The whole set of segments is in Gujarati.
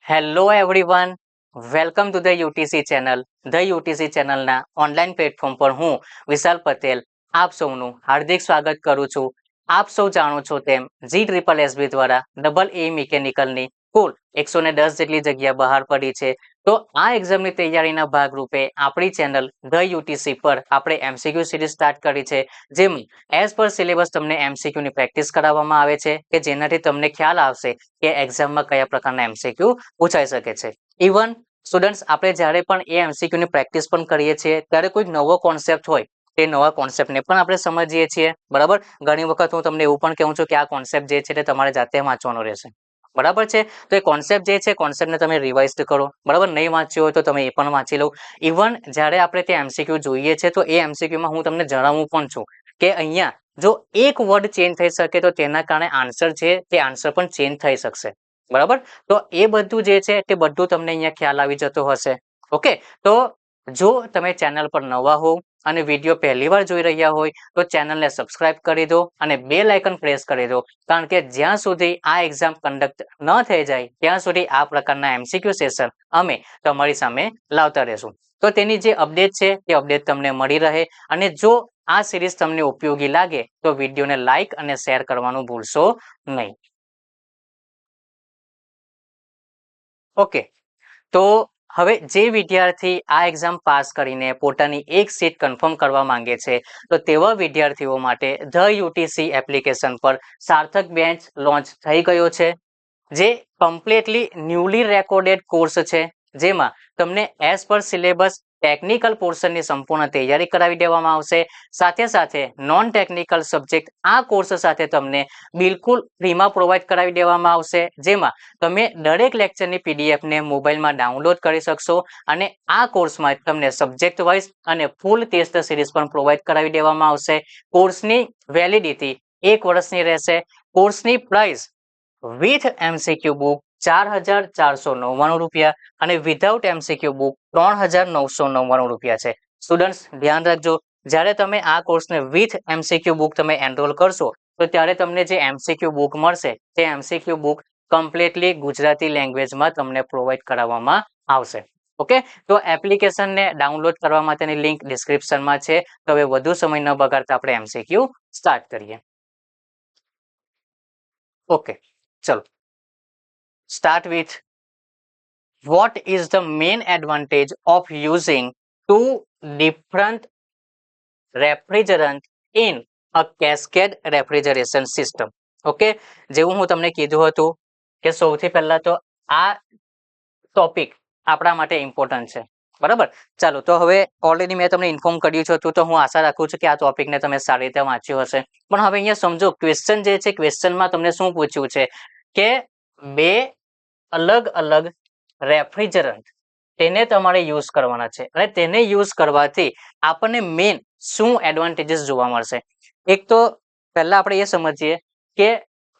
Hello everyone, welcome to the UTC channel. The UTC ચેનલના ઓનલાઈન પ્લેટફોર્મ પર હું વિશાલ પટેલ આપ સૌનું હાર્દિક સ્વાગત કરું છું. આપ સૌ જાણો છો તેમ GSSB દ્વારા ડબલ એ મિકેનિકલની કુલ 110 જેટલી જગ્યા બહાર પડી છે. તો આ એક્ઝામની તૈયારીના ભાગરૂપે આપણી ચેનલ ધ યુટીસી પર આપણે એમસીક્યુ સિરીઝ સ્ટાર્ટ કરી છે, જેમાં એઝ પર સિલેબસ તમને એમસીક્યુની પ્રેક્ટિસ કરાવવામાં આવે છે કે જેનાથી તમને ખ્યાલ આવશે કે એક્ઝામમાં કયા પ્રકારના એમસીક્યુ પૂછાઈ શકે છે. ઇવન સ્ટુડન્ટ્સ, આપણે જ્યારે પણ એ એમસીક્યુની પ્રેક્ટિસ પણ કરીએ છીએ ત્યારે કોઈ નવો કોન્સેપ્ટ હોય તે નવા કોન્સેપ્ટને પણ આપણે સમજીએ છીએ. બરાબર, ઘણી વખત હું તમને એવું પણ કહું છું કે આ કોન્સેપ્ટ જે છે તે તમારે જાતે વાંચવાનો રહેશે. બરાબર છે, તો એ કોન્સેપ્ટ જે છે કોન્સેપ્ટને તમે રિવાઇઝ કરો. બરાબર, નહીં વાંચ્યો હોય તો તમે એ પણ વાંચી લો. ઇવન જ્યારે આપણે તે એમસીક્યુ જોઈએ છે તો એ એમસીક્યુમાં હું તમને જણાવું પણ છું કે અહીંયા જો એક વર્ડ ચેન્જ થઈ શકે તો તેના કારણે આન્સર છે તે આન્સર પણ ચેન્જ થઈ શકશે. બરાબર, તો એ બધું જે છે તે બધું તમને અહીંયા ખ્યાલ આવી જતો હશે. ઓકે, તો જો તમે ચેનલ પર નવા હો અને વિડીયો પહેલી વાર જોઈ રહ્યા હોય તો ચેનલને સબસ્ક્રાઇબ કરી દો અને બેલ આઇકન પ્રેસ કરી દો, કારણ કે જ્યાં સુધી આ એક્ઝામ કન્ડક્ટ ન થઈ જાય ત્યાં સુધી આ પ્રકારના એમસીક્યુ સેશન અમે તમારી સામે લાવતા રહેશું. તો તેની જે અપડેટ છે તે અપડેટ તમને મળી રહે, અને જો આ સિરીઝ તમને ઉપયોગી લાગે તો વિડીયોને લાઇક અને શેર કરવાનું ભૂલશો નહીં. ઓકે, તો હવે જે વિદ્યાર્થી આ એક્ઝામ પાસ કરીને પોતાની એક સીટ કન્ફર્મ કરવા માંગે છે તો તેવા વિદ્યાર્થીઓ માટે ધ યુટીસી એપ્લિકેશન પર સાર્થક બેન્ચ લોન્ચ થઈ ગયો છે, જે કમ્પ્લીટલી ન્યૂલી રેકોર્ડેડ કોર્સ છે, જેમાં તમને એઝ પર સિલેબસ ટેકનિકલ પોર્શનની સંપૂર્ણ તૈયારી કરાવી દેવામાં આવશે. સાથે સાથે નોન ટેકનિકલ સબ્જેક્ટ આ કોર્સ સાથે તમને બિલકુલ ફ્રીમાં પ્રોવાઈડ કરાવી દેવામાં આવશે, જેમાં તમે દરેક લેક્ચરની પીડીએફને મોબાઈલમાં ડાઉનલોડ કરી શકશો અને આ કોર્સમાં તમને સબ્જેક્ટ વાઇઝ અને ફૂલ ટેસ્ટ સિરીઝ પણ પ્રોવાઈડ કરાવી દેવામાં આવશે. કોર્સની વેલિડિટી 1 વર્ષની રહેશે. કોર્સની પ્રાઇસ વિથ એમસીક્યુ બુક 4,499 રૂપિયા અને વિધાઉટ એમસીક્યુ બુક 3,999 રૂપિયા છે. સ્ટુડન્ટ્સ, ધ્યાન રાખજો, જ્યારે તમે આ કોર્સને વિથ એમસીક્યુ બુક તમે એનરોલ કરશો તો ત્યારે તમને જે એમસીક્યુ બુક મળશે તે એમસીક્યુ બુક કમ્પ્લીટલી ગુજરાતી લેંગ્વેજમાં તમને પ્રોવાઈડ કરાવવામાં આવશે. ઓકે, તો એપ્લિકેશનને ડાઉનલોડ કરવા માટેની લિંક ડિસ્ક્રિપ્શનમાં છે. તો હવે વધુ સમય ન બગાડતા આપણે એમસીક્યુ સ્ટાર્ટ કરીએ. ઓકે, ચલો start with what is the main advantage of using two different refrigerant in a cascade refrigeration system. Okay, જેવું હું તમને કીધું હતું કે સૌથી પહેલા તો આ ટોપિક આપણા માટે ઇમ્પોર્ટન્ટ છે. બરાબર, ચાલો તો હવે ઓલરેડી મેં તમને ઇન્ફોર્મ કર્યું છે તો હું આશા રાખું છું કે આ ટોપિકને તમે સારી રીતે વાંચ્યું હશે. પણ હવે અહીંયા સમજો, ક્વેશ્ચન જે છે ક્વેશ્ચનમાં તમને શું પૂછ્યું છે કે બે અલગ અલગ રેફ્રિજરન્ટ તેને તમારે યુઝ કરવાના છે અને તેને યુઝ કરવાથી આપણને મેઇન શું એડવાન્ટેજીસ જોવા મળશે. એક તો પહેલા આપણે એ સમજીએ કે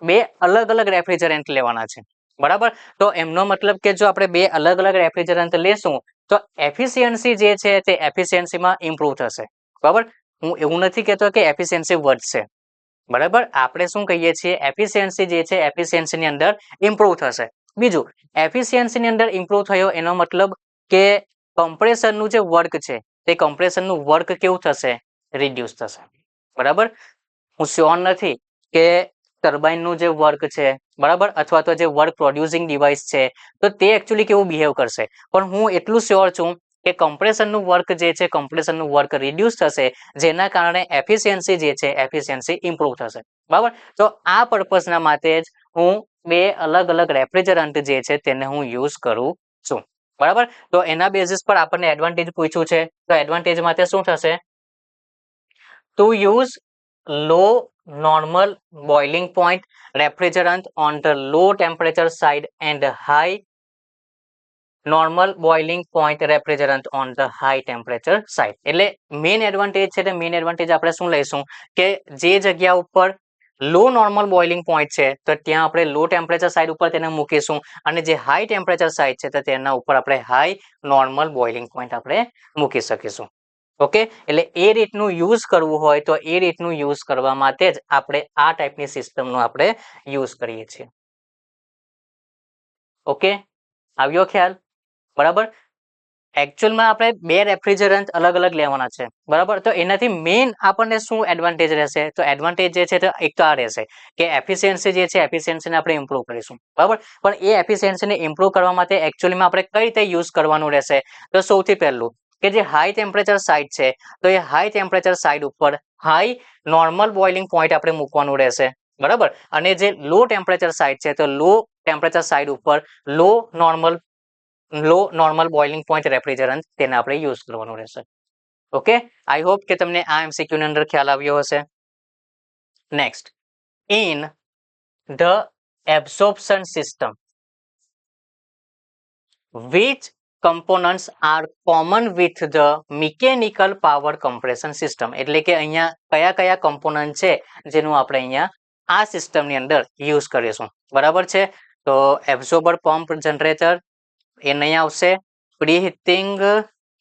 બે અલગ અલગ રેફ્રિજરન્ટ લેવાના છે. બરાબર, તો એમનો મતલબ કે જો આપણે બે અલગ અલગ રેફ્રિજરન્ટ લેશું તો એફિશિયન્સી જે છે તે એફિશિયન્સીમાં ઇમ્પ્રુવ થશે. બરાબર, હું એવું નથી કહેતો કે એફિશિયન્સી વધશે. બરાબર, આપણે શું કહીએ છીએ, એફિશિયન્સી જે છે એફિશિયન્સીની અંદર ઇમ્પ્રુવ થશે. બીજું, એફિશિયન્સીની અંદર ઇમ્પ્રુવ થયો એનો મતલબ કે કમ્પ્રેશરનું જે વર્ક છે તે કમ્પ્રેશરનું વર્ક કેવું થશે, રિડ્યુસ થશે. બરાબર, હું શ્યોર નથી કે ટર્બાઇનનું જે વર્ક છે, બરાબર, અથવા તો જે વર્ક પ્રોડ્યુસિંગ ડિવાઇસ છે તો તે એકચ્યુઅલી કેવું બિહેવ કરશે, પણ હું એટલું શ્યોર છું કે કમ્પ્રેશરનું વર્ક જે છે કમ્પ્રેશરનું વર્ક રિડ્યુસ થશે, જેના કારણે એફિશિયન્સી જે છે એફિશિયન્સી ઇમ્પ્રુવ થશે. બરાબર, તો આ પર્પઝના માટે જ હું બે અલગ અલગ રેફ્રિજરન્ટ જે છે તેને હું યુઝ કરું છું. બરાબર, તો એના બેઝિસ પર આપણને એડવાન્ટેજ પૂછ્યું છે, તો એડવાન્ટેજ માટે શું થશે, to use low normal boiling point refrigerant on the low temperature side and high normal boiling point refrigerant on the high temperature side. એટલે મેઇન એડવાન્ટેજ છે તે મેઇન એડવાન્ટેજ આપણે શું લઈશું કે જે જગ્યા ઉપર લો નોર્મલ બોઇલિંગ પોઈન્ટ છે તો ત્યાં આપણે લો ટેમ્પરેચર સાઈડ ઉપર તેને મૂકીશું, અને જે હાઈ ટેમ્પરેચર સાઈડ છે તો તેના ઉપર આપણે હાઈ નોર્મલ બોઇલિંગ પોઈન્ટ આપણે મૂકી શકીશું. ઓકે, એટલે એ રીતનું યુઝ કરવું હોય તો એ રીતનું યુઝ કરવા માટે જ આપણે આ ટાઈપની સિસ્ટમનો આપણે યુઝ કરીએ છીએ. ઓકે, આવ્યો ખ્યાલ? બરાબર. એકચ્યુઅલમાં આપણે બે રેફ્રિજરન્ટ અલગ અલગ લેવાના છે, બરાબર. તો એનાથી મેઇન આપણને શું એડવાન્ટેજ રહેશે? તો એડવાન્ટેજ જે છે તો એક તો આ રહેશે કે એફિશિયન્સી જે છે એફિશિયન્સીને આપણે ઇમ્પ્રૂવ કરીશું, બરાબર. પણ એ એફિશિયન્સીને ઇમ્પ્રૂવ કરવા માટે એકચ્યુઅલીમાં આપણે કઈ રીતે યુઝ કરવાનું રહેશે? તો સૌથી પહેલું કે જે હાઈ ટેમ્પરેચર સાઇડ છે, તો એ હાઈ ટેમ્પરેચર સાઇડ ઉપર હાઈ નોર્મલ બોઇલિંગ પોઈન્ટ આપણે મૂકવાનું રહેશે, બરાબર. અને જે લો ટેમ્પરેચર સાઇડ છે, તો લો ટેમ્પરેચર સાઇડ ઉપર લો નોર્મલ બોઇલિંગ પોઈન્ટ રેફ્રિજરન્ટ તેને આપણે યુઝ કરવાનું રહેશે. ઓકે, આઈ હોપ કે તમને આ એમસીક્યુ ની અંદર ખ્યાલ આવ્યો હશે. Next, in the absorption system which components are common with the mechanical power compression system? એટલે કે અહીંયા કયા કયા કમ્પોનન્ટ છે જેનું આપણે અહીંયા આ સિસ્ટમની અંદર યુઝ કરીશું, બરાબર છે. તો એબ્સોર્બર પંપ જનરેટર એ નહીં આવશે, પ્રીહીટિંગ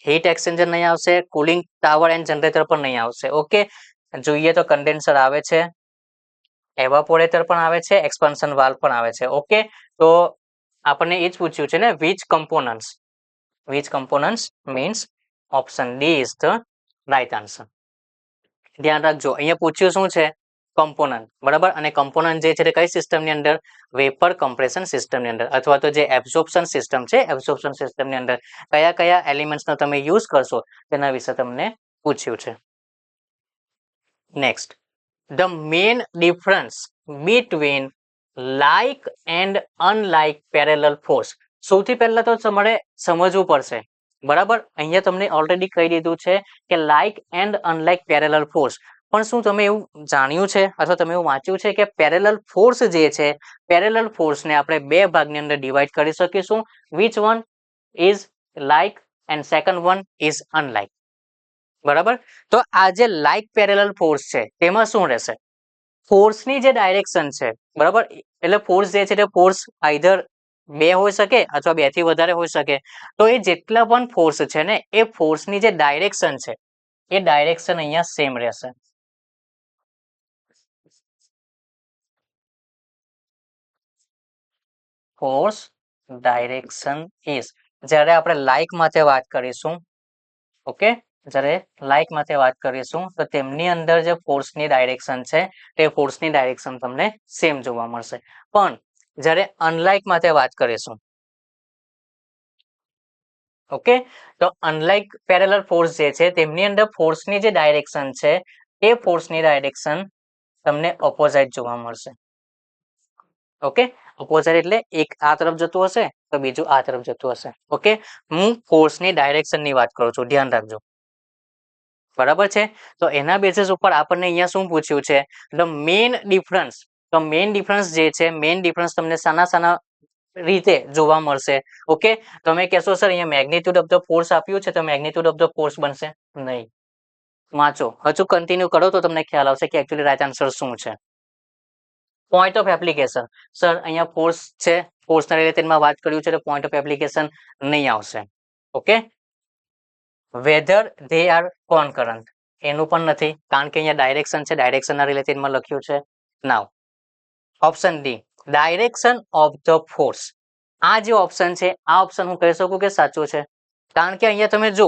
હીટ એક્સચેન્જર નહીં આવશે, કુલિંગ ટાવર એન્ડ જનરેટર પણ નહીં આવશે. ઓકે, જોઈએ તો કન્ડેન્સર આવે છે, એવાપોરેટર પણ આવે છે, એક્સપાન્શન વાલ્વ પણ આવે છે. ઓકે, તો આપણને એ જ પૂછ્યું છે ને which components means option D is the right answer. ધ્યાન રાખજો, અહીંયા પૂછ્યું શું છે? કમ્પોનન્ટ, બરાબર. અને કમ્પોનન્ટ જે છે તે કઈ સિસ્ટમની અંદર? વેપર કમ્પ્રેશન સિસ્ટમની અંદર, અથવા તો જે એબ્સોર્પ્શન સિસ્ટમ છે એબ્સોર્પ્શન સિસ્ટમની અંદર કયા કયા એલિમેન્ટ્સનો તમે યુઝ કરશો તેના વિશે તમને પૂછ્યું છે. Next, the main difference between like and unlike parallel force. સૌથી પહેલા તો તમારે સમજવું પડશે, બરાબર. અહીંયા તમને ઓલરેડી કહી દીધું છે કે like and unlike parallel force. પણ શું તમે એવું જાણ્યું છે અથવા તમે એવું વાંચ્યું છે કે પેરેલલ ફોર્સ જે છે પેરેલલ ફોર્સને આપણે બે ભાગની અંદર ડિવાઈડ કરી શકીશું? Which one is like and second one is unlike, બરાબર. તો આ જે લાઇક પેરેલલ ફોર્સ છે તેમાં શું રહેશે? ફોર્સની જે ડાયરેક્શન છે, બરાબર. એટલે ફોર્સ જે છે તે ફોર્સ આઈધર બે હોઈ શકે અથવા બે થી વધારે હોઈ શકે. તો એ જેટલા પણ ફોર્સ છે ને એ ફોર્સની જે ડાયરેક્શન છે એ ડાયરેક્શન અહીંયા સેમ રહેશે. ફોર્સ ડાયરેક્શન ઇઝ, જ્યારે આપણે લાઇક માટે વાત કરીશું, ઓકે, જ્યારે લાઇક માટે વાત કરીશું તો તેમની અંદર જે ફોર્સની ડાયરેક્શન છે તે ફોર્સની ડાયરેક્શન તમને સેમ જોવા મળશે. પણ જ્યારે અનલાઇક માટે વાત કરીશું, ઓકે, તો અનલાઇક પેરેલલ ફોર્સ જે છે તેમની અંદર ફોર્સની જે ડાયરેક્શન છે એ ફોર્સની ડાયરેક્શન તમને ઓપોઝાઇટ જોવા મળશે. ઓકે, ઓપોઝાઇટ એટલે એક આ તરફ જતું હશે તો બીજું આ તરફ જતું હશે. ઓકે, હું ફોર્સની ડાયરેક્શનની વાત કરું છું, ધ્યાન રાખજો, બરાબર છે. તો એના બેસિસ ઉપર આપણને અહીંયા શું પૂછ્યું છે? The main difference. તો મેઇન ડિફરન્સ જે છે, મેઇન ડિફરન્સ તમને શાના રીતે જોવા મળશે? ઓકે, તમે કહેશો સર અહીંયા મેગ્નિટ્યુડ ઓફ ધ ફોર્સ આપ્યું છે તો મેગ્નિટ્યુડ ઓફ ધ ફોર્સ બનશે નહીં. વાંચો, હજુ કન્ટિન્યુ કરો તો તમને ખ્યાલ આવશે કે એકચ્યુઅલી રાઈટ આન્સર શું છે. પોઈન્ટ ઓફ એપ્લિકેશન, સર અહીંયા ફોર્સ છે, ફોર્સના રિલેટેડમાં વાત કર્યું છે તો પોઈન્ટ ઓફ એપ્લિકેશન નહીં આવશે. Okay, whether they are concurrent, એનું પણ નથી, કારણ કે અહીંયા ડાયરેક્શન છે, ડાયરેક્શનના રિલેટેડમાં લખ્યું છે. Now option D, direction of the force. આ જે ઓપ્શન છે આ ઓપ્શન હું કહી શકું કે સાચું છે, કારણ કે અહીંયા તમે જો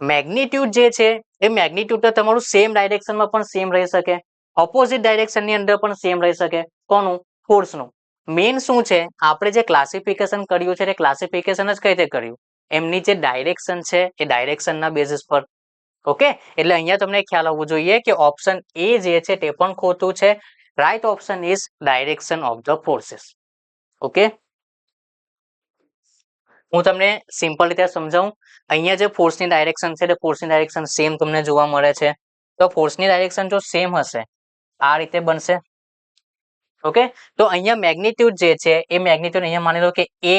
મેગ્નિટ્યુડ જે છે એ મેગ્નિટ્યુડ તો તમારું સેમ ડાયરેક્શનમાં પણ સેમ રહી શકે, ઓપોઝિટ ડાયરેક્શનની અંદર પણ સેમ રહી શકે. કોનું? ફોર્સનું. મેઇન શું છે, આપણે જે ક્લાસિફિકેશન કર્યું છે તે ક્લાસિફિકેશન જ કઈ રીતે કર્યું? એમની જે ડાયરેક્શન છે એ ડાયરેક્શનના બેઝિસ પર. ઓકે, એટલે અહીંયા તમને ખ્યાલ આવવો જોઈએ કે ઓપ્શન એ જે છે તે પણ ખોટું છે. Right option is direction of the forces. Okay, હું તમને સિમ્પલ રીતે સમજાવું. અહીંયા જે ફોર્સની ડાયરેક્શન છે તે ફોર્સની ડાયરેક્શન સેમ તમને જોવા મળે છે. તો ફોર્સની ડાયરેક્શન જો સેમ હશે આ રીતે બનશે. ઓકે, તો અહીંયા મેગ્નિટ્યુડ જે છે એ મેગ્નિટ્યુડ અહીંયા માની લો કે એ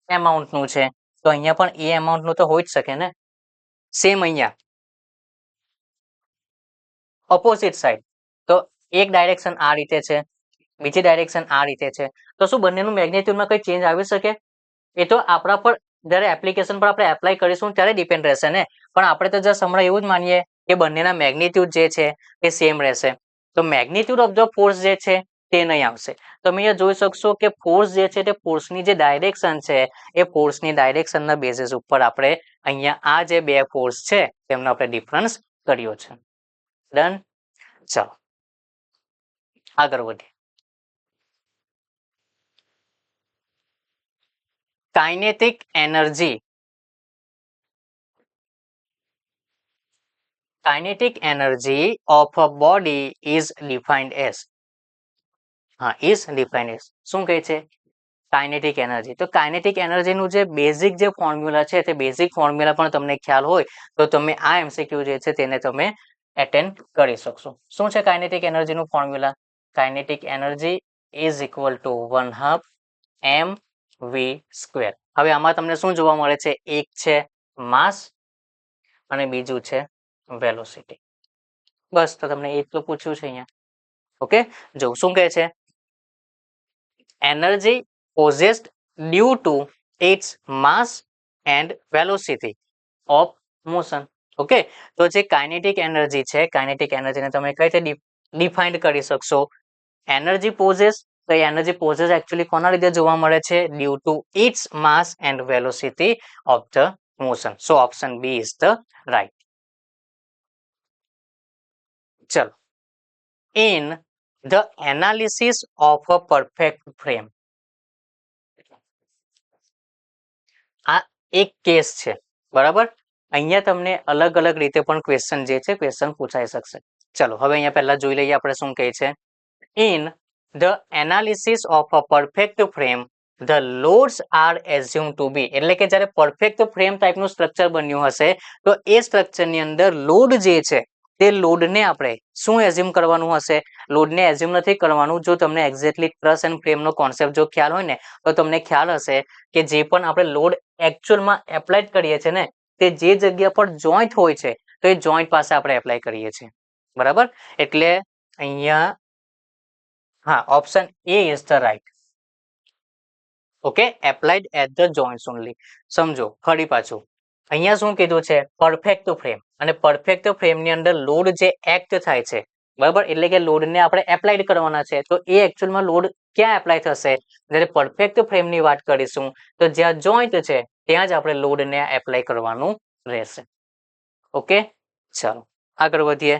એમાઉન્ટનું છે તો અહીંયા પણ એ એમાઉન્ટનું તો હોઈ જ શકે ને. સેમ અહીંયા ઓપોઝિટ સાઈડ, તો એક ડાયરેક્શન આ રીતે છે, બીજી ડાયરેક્શન આ રીતે છે, તો શું બંનેનું મેગ્નિટ્યુડમાં કઈ ચેન્જ આવી શકે? એ તો આપણા પર જ્યારે એપ્લિકેશન પર આપણે એપ્લાય કરીશું ત્યારે ડિપેન્ડ રહેશે ને. પણ આપણે તો જસ્ટ હમણાં એવું જ માનીએ કે બંનેના મેગ્નિટ્યુડ જે છે એ સેમ રહેશે. તો મેગ્નિટ્યુડ ઓફ ધ ફોર્સ જે છે તે નહીં આવશે. તમે અહીંયા જોઈ શકશો કે ફોર્સ જે છે તે ફોર્સની જે ડાયરેક્શન છે એ ફોર્સની ડાયરેક્શનના બેઝિસ ઉપર આપણે અહીંયા આ જે બે ફોર્સ છે તેમનો આપણે ડિફરન્સ કર્યો છે. ડન. ચાલો આગળ વધીએ. Kinetic energy. Kinetic energy of a body is defined as is defined as શું કહે છે કાઇનેટિક એનર્જી. તો કાઇનેટિક એનર્જીનું જે બેઝિક જે ફોર્મ્યુલા છે તે બેઝિક ફોર્મ્યુલા પણ તમને ખ્યાલ હોય તો તમે આ એમસીક્યુ જે છે તેને તમે એટેન્ડ કરી શકશો. શું છે કાઇનેટિક એનર્જીનું formula? Kinetic energy is equal to 1/2 mv². હવે આમાં તમને શું જોવા મળે છે? એક છે માસ અને બીજું છે વેલોસિટી. બસ તો તમને એટલું પૂછ્યું છે અહીંયા. ઓકે, જો શું કહે છે? Energy possessed due to its mass and velocity of motion. Okay, તો જે કાઇનેટિક એનર્જી છે, કાઇનેટિક એનર્જીને તમે કઈ રીતે ડિફાઇન્ડ કરી શકશો? Energy possess. તો એનર્જી પોઝેસ એકચ્યુઅલી કોના લીધે જોવા મળે છે? Due to its mass and velocity of the motion. So option B is the right. ચલો, in the analysis of a perfect frame. આ એક કેસ છે, બરાબર. અહીંયા તમને અલગ અલગ રીતે પણ ક્વેશ્ચન જે છે ક્વેશ્ચન પૂછાઈ શકશે. ચલો હવે અહીંયા પહેલા જોઈ લઈએ આપણે શું કહે છે. In the analysis of a perfect frame, the loads are assumed to be. એટલે કે જ્યારે પરફેક્ટ ફ્રેમ ટાઈપનું સ્ટ્રક્ચર બન્યું હશે તો એ સ્ટ્રક્ચરની અંદર લોડ જે છે તે લોડને આપણે શું એઝ્યુમ કરવાનું હશે? લોડને એઝ્યુમ નથી કરવાનું. જો તમને એક્ઝેક્ટલી ટ્રસ એન્ડ ફ્રેમનો કોન્સેપ્ટ જો ખ્યાલ હોય ને તો તમને ખ્યાલ હશે કે જે પણ આપણે લોડ એકચ્યુઅલમાં એપ્લાય કરીએ છીએ ને તે જે જગ્યા પર જોઈન્ટ હોય છે તો એ જોઈન્ટ પાસે આપણે એપ્લાય કરીએ છીએ, બરાબર. એટલે અહીંયા હા, option A is the right. Okay, applied at the joints only. સમજો ફરી પાછું અહીંયા શું કીધું છે? Perfect frame. અને પરફેક્ટ ફ્રેમની અંદર લોડ જે એક્ટ થાય છે, બરાબર, એટલે કે લોડને આપણે એપ્લાઇડ કરવાના છે તો એ એકચ્યુઅલમાં લોડ ક્યાં એપ્લાય થશે? જ્યારે પરફેક્ટ ફ્રેમની વાત કરીશું તો જ્યાં જોઈન્ટ છે ત્યાં જ આપણે લોડને એપ્લાય કરવાનું રહેશે. ઓકે, ચાલો આગળ વધીએ.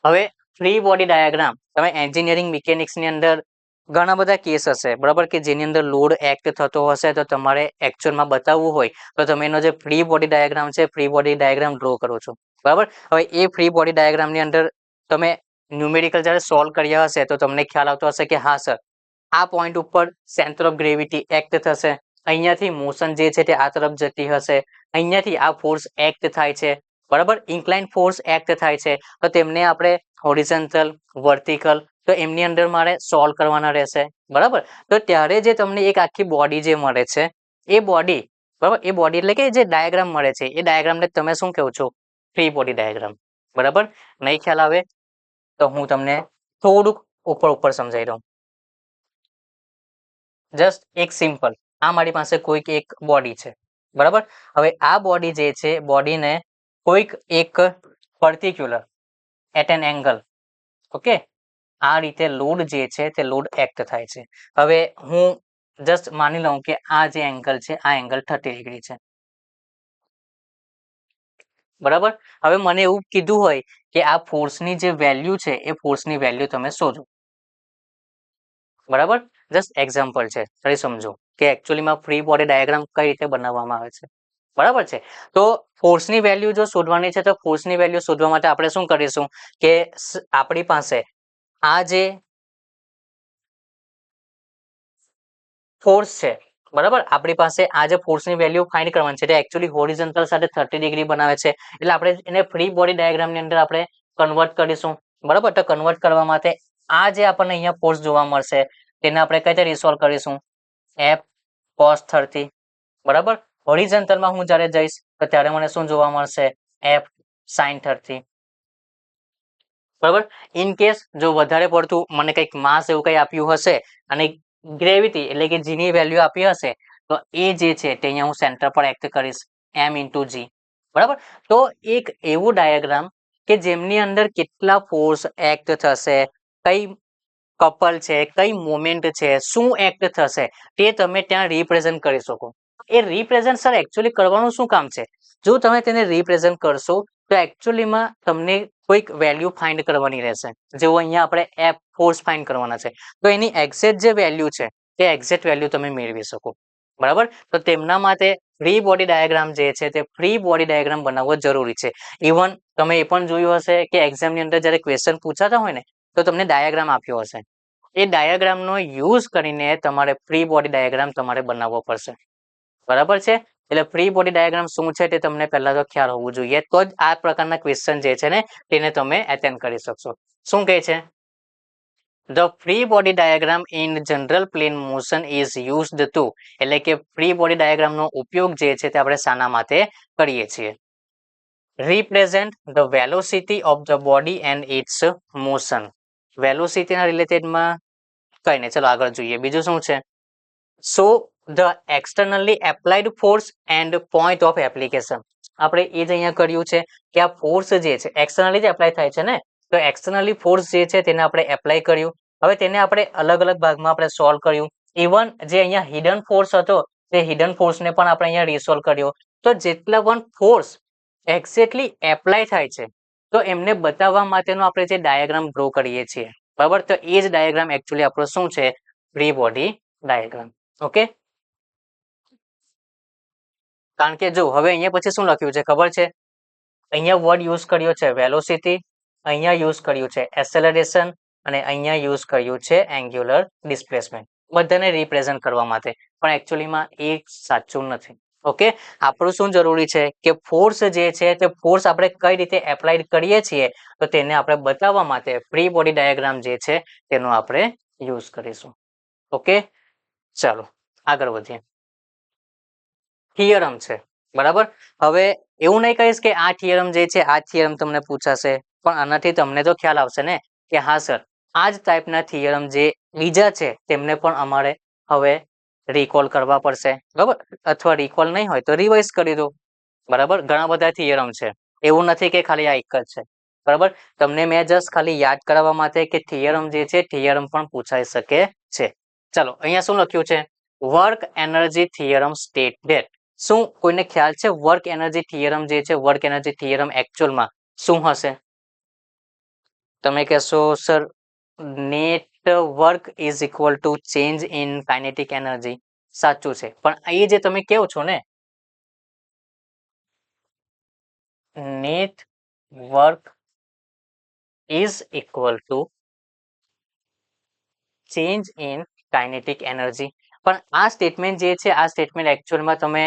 હવે ફ્રી બોડી ડાયાગ્રામ. તમે એન્જિનિયરિંગ મિકેનિક્સની અંદર ઘણા બધા કેસ હશે, બરાબર, કે જેની અંદર લોડ એક્ટ થતો હશે તો તમારે એકચ્યુઅલમાં બતાવવું હોય તો તમે એનો જે ફ્રી બોડી ડાયાગ્રામ છે ફ્રી બોડી ડાયાગ્રામ ડ્રો કરો છો, બરાબર. હવે એ ફ્રી બોડી ડાયાગ્રામની અંદર તમે ન્યુમેરિકલ જ્યારે સોલ્વ કર્યા હશે તો તમને ખ્યાલ આવતો હશે કે હા સર, આ પોઈન્ટ ઉપર સેન્ટર ઓફ ગ્રેવિટી એક્ટ થશે, અહીંયાથી મોશન જે છે તે આ તરફ જતી હશે, અહીંયાથી આ ફોર્સ એક્ટ થાય છે, બરાબર, ઇન્ક્લાઇન ફોર્સ એક્ટ થાય છે. તો તેમને આપણે હોરિઝોન્ટલ, વર્ટિકલ, તો એમની અંદર મારે સોલ્વ કરવાના રહેશે, બરાબર. તો ત્યારે જે તમને એક આખી બોડી જે મળે છે એ બોડી, બરાબર, એ બોડી એટલે કે જે ડાયાગ્રામ મળે છે એ ડાયાગ્રામને તમે શું કહો છો? ફ્રી બોડી ડાયાગ્રામ, બરાબર. નહીં ખ્યાલ આવે તો હું તમને થોડુંક ઉપર સમજાવી દઉં. જસ્ટ એક સિમ્પલ, આ મારી પાસે કોઈક એક બોડી છે, બરાબર. હવે આ બોડી જે છે બોડીને કોઈક એક particular at an angle, okay, આ રીતે લોડ જે છે તે લોડ એક્ટ થાય છે. હવે હું જસ્ટ માની લઉં કે આ જે એંગલ છે આ એંગલ 30 ડિગ્રી છે, બરાબર. હવે મને એવું કીધું હોય કે આ ફોર્સની જે વેલ્યુ છે એ ફોર્સની વેલ્યુ તમે શોધો, બરાબર. જસ્ટ એક્ઝામ્પલ છે, ફરી સમજો કે એકચ્યુઅલીમાં ફ્રી બોડી ડાયાગ્રામ કઈ રીતે બનાવવામાં આવે છે, બરાબર છે. તો ફોર્સની વેલ્યુ જો શોધવાની છે તો ફોર્સની વેલ્યુ શોધવા માટે આપણે શું કરીશું કે આપણી પાસે આ જે ફોર્સ છે, બરાબર, આપણી પાસે આ જે ફોર્સની વેલ્યુ ફાઇન્ડ કરવાની છે તે એકચ્યુઅલી હોરિઝોન્ટલ સાથે 30 ડિગ્રી બનાવે છે, એટલે આપણે એને ફ્રી બોડી ડાયાગ્રામની અંદર આપણે કન્વર્ટ કરીશું, બરાબર. તો કન્વર્ટ કરવા માટે આ જે આપણને અહીંયા ફોર્સ જોવા મળશે તેને આપણે કઈ રીતે રિસોલ્વ કરીશું? F cos 30, બરાબર. હોરિઝોન્ટલમાં હું જ્યારે જઈશ તો ત્યારે મને શું જોવા મળશે? F sin 30, બરાબર. ઇન કેસ જો વધારે પડતું મને કંઈક માસ એવું કંઈ આપ્યું હશે અને ગ્રેવિટી એટલે કે જીની વેલ્યુ આપી હશે તો એ જે છે તે અહીંયા હું સેન્ટર પર એક્ટ કરીશ m * g, બરાબર. તો એક એવું ડાયાગ્રામ કે જેમની અંદર કેટલા ફોર્સ એક્ટ થશે, કઈ કપલ છે, કઈ મોમેન્ટ છે, શું એક્ટ થશે તે તમે ત્યાં રિપ્રેઝન્ટ કરી શકો. એ રિપ્રેઝન્ટ સર એકચ્યુઅલી કરવાનું શું કામ છે? જો તમે તેને રિપ્રેઝન્ટ કરશો તો એકચ્યુઅલીમાં તમને કોઈક વેલ્યુ ફાઇન્ડ કરવાની રહેશે. જેવું અહીંયા આપણે એફ ફોર્સ ફાઇન્ડ કરવાના છે, તો એની એક્ઝેક્ટ જે વેલ્યુ છે તે એક્ઝેક્ટ વેલ્યુ તમે મેળવી શકો. બરાબર, તો તેમના માટે ફ્રી બોડી ડાયાગ્રામ જે છે તે ફ્રી બોડી ડાયાગ્રામ બનાવવો જરૂરી છે. ઇવન તમે એ પણ જોયું હશે કે એક્ઝામની અંદર જ્યારે ક્વેશ્ચન પૂછાતા હોય ને તો તમને ડાયાગ્રામ આપ્યો હશે. એ ડાયાગ્રામનો યુઝ કરીને તમારે ફ્રી બોડી ડાયાગ્રામ તમારે બનાવવો પડશે. બરાબર છે, એટલે ફ્રી બોડી ડાયાગ્રામ શું છે તે તમને પહેલા તો ખ્યાલ હોવું જોઈએ, તો જ આ પ્રકારના ક્વેશ્ચન જે છે ને તેને તમે એટેન્ડ કરી શકશો. શું કહે છે? The free body diagram in general plane motion is used to, એટલે કે ફ્રી બોડી ડાયાગ્રામ નો ઉપયોગ જે છે તે આપણે શાના માટે કરીએ છીએ? Represent the velocity of the body and its motion. Velocity ના રિલેટેડમાં કઈ નહીં, ચલો આગળ જોઈએ. બીજું શું છે? So the externally applied force and point of application. આપણે એ જ અહીંયા કર્યું છે કે આ ફોર્સ જે છે એક્સટર્નલી જ એપ્લાય થાય છે ને, તો એક્સટર્નલી ફોર્સ જે છે તેને આપણે એપ્લાય કર્યું. હવે તેને આપણે અલગ અલગ ભાગમાં આપણે સોલ્વ કર્યું. ઇવન જે અહીંયા હિડન ફોર્સ હતો તે હિડન ફોર્સને પણ આપણે અહીંયા રીસોલ્વ કર્યો. તો જેટલા પણ ફોર્સ એક્ઝેક્ટલી એપ્લાય થાય છે તો એમને બતાવવા માટેનો આપણે જે ડાયાગ્રામ ડ્રો કરીએ છીએ, બરાબર, તો એ જ ડાયાગ્રામ એકચ્યુઅલી આપણો શું છે? Free body diagram. ઓકે, કારણ કે જો હવે અહીંયા પછી શું લખ્યું છે ખબર છે? અહીંયા વર્ડ યુઝ કર્યો છે વેલોસિટી, અહીંયા યુઝ કર્યું છે એસેલરેશન અને અહીંયા યુઝ કર્યું છે એન્ગ્યુલર ડિસ્પ્લેસમેન્ટ, બધાને રિપ્રેઝન્ટ કરવા માટે. પણ એકચ્યુઅલીમાં એ સાચું નથી. ઓકે, આપણું શું જરૂરી છે કે ફોર્સ જે છે તે ફોર્સ આપણે કઈ રીતે એપ્લાય કરીએ છીએ તો તેને આપણે બતાવવા માટે ફ્રી બોડી ડાયાગ્રામ જે છે તેનો આપણે યુઝ કરીશું. ઓકે, ચાલો આગળ વધીએ. થિયરમ છે, બરાબર. હવે એવું નહીં કહીશ કે આ થિયરમ જે છે આ થિયરમ તમને પૂછાશે, પણ આનાથી તમને તો ખ્યાલ આવશે ને કે હા સર આ જ ટાઈપના થિયરમ જે બીજા છે તેમને પણ અમારે હવે રિકોલ કરવા પડશે, બરાબર, અથવા રિકોલ નહીં હોય તો રિવાઇઝ કરી દો. બરાબર, ઘણા બધા થિયરમ છે, એવું નથી કે ખાલી આ એક જ છે. બરાબર, તમને મેં જસ્ટ ખાલી યાદ કરાવવા માટે કે થિયરમ જે છે થિયરમ પણ પૂછાઈ શકે છે. ચાલો અહીંયા શું લખ્યું છે? Work energy theorem state that. શું કોઈને ખ્યાલ છે વર્ક એનર્જી થિયરમ જે છે વર્ક એનર્જી થિયરમ એકચ્યુઅલમાં શું હશે? તમે કહેશો sir net work is equal to change in kinetic energy. સાચું છે, પણ એ જે તમે કહો છો ને net work is equal to change in kinetic energy, પણ આ સ્ટેટમેન્ટ જે છે આ સ્ટેટમેન્ટ એકચ્યુઅલમાં તમે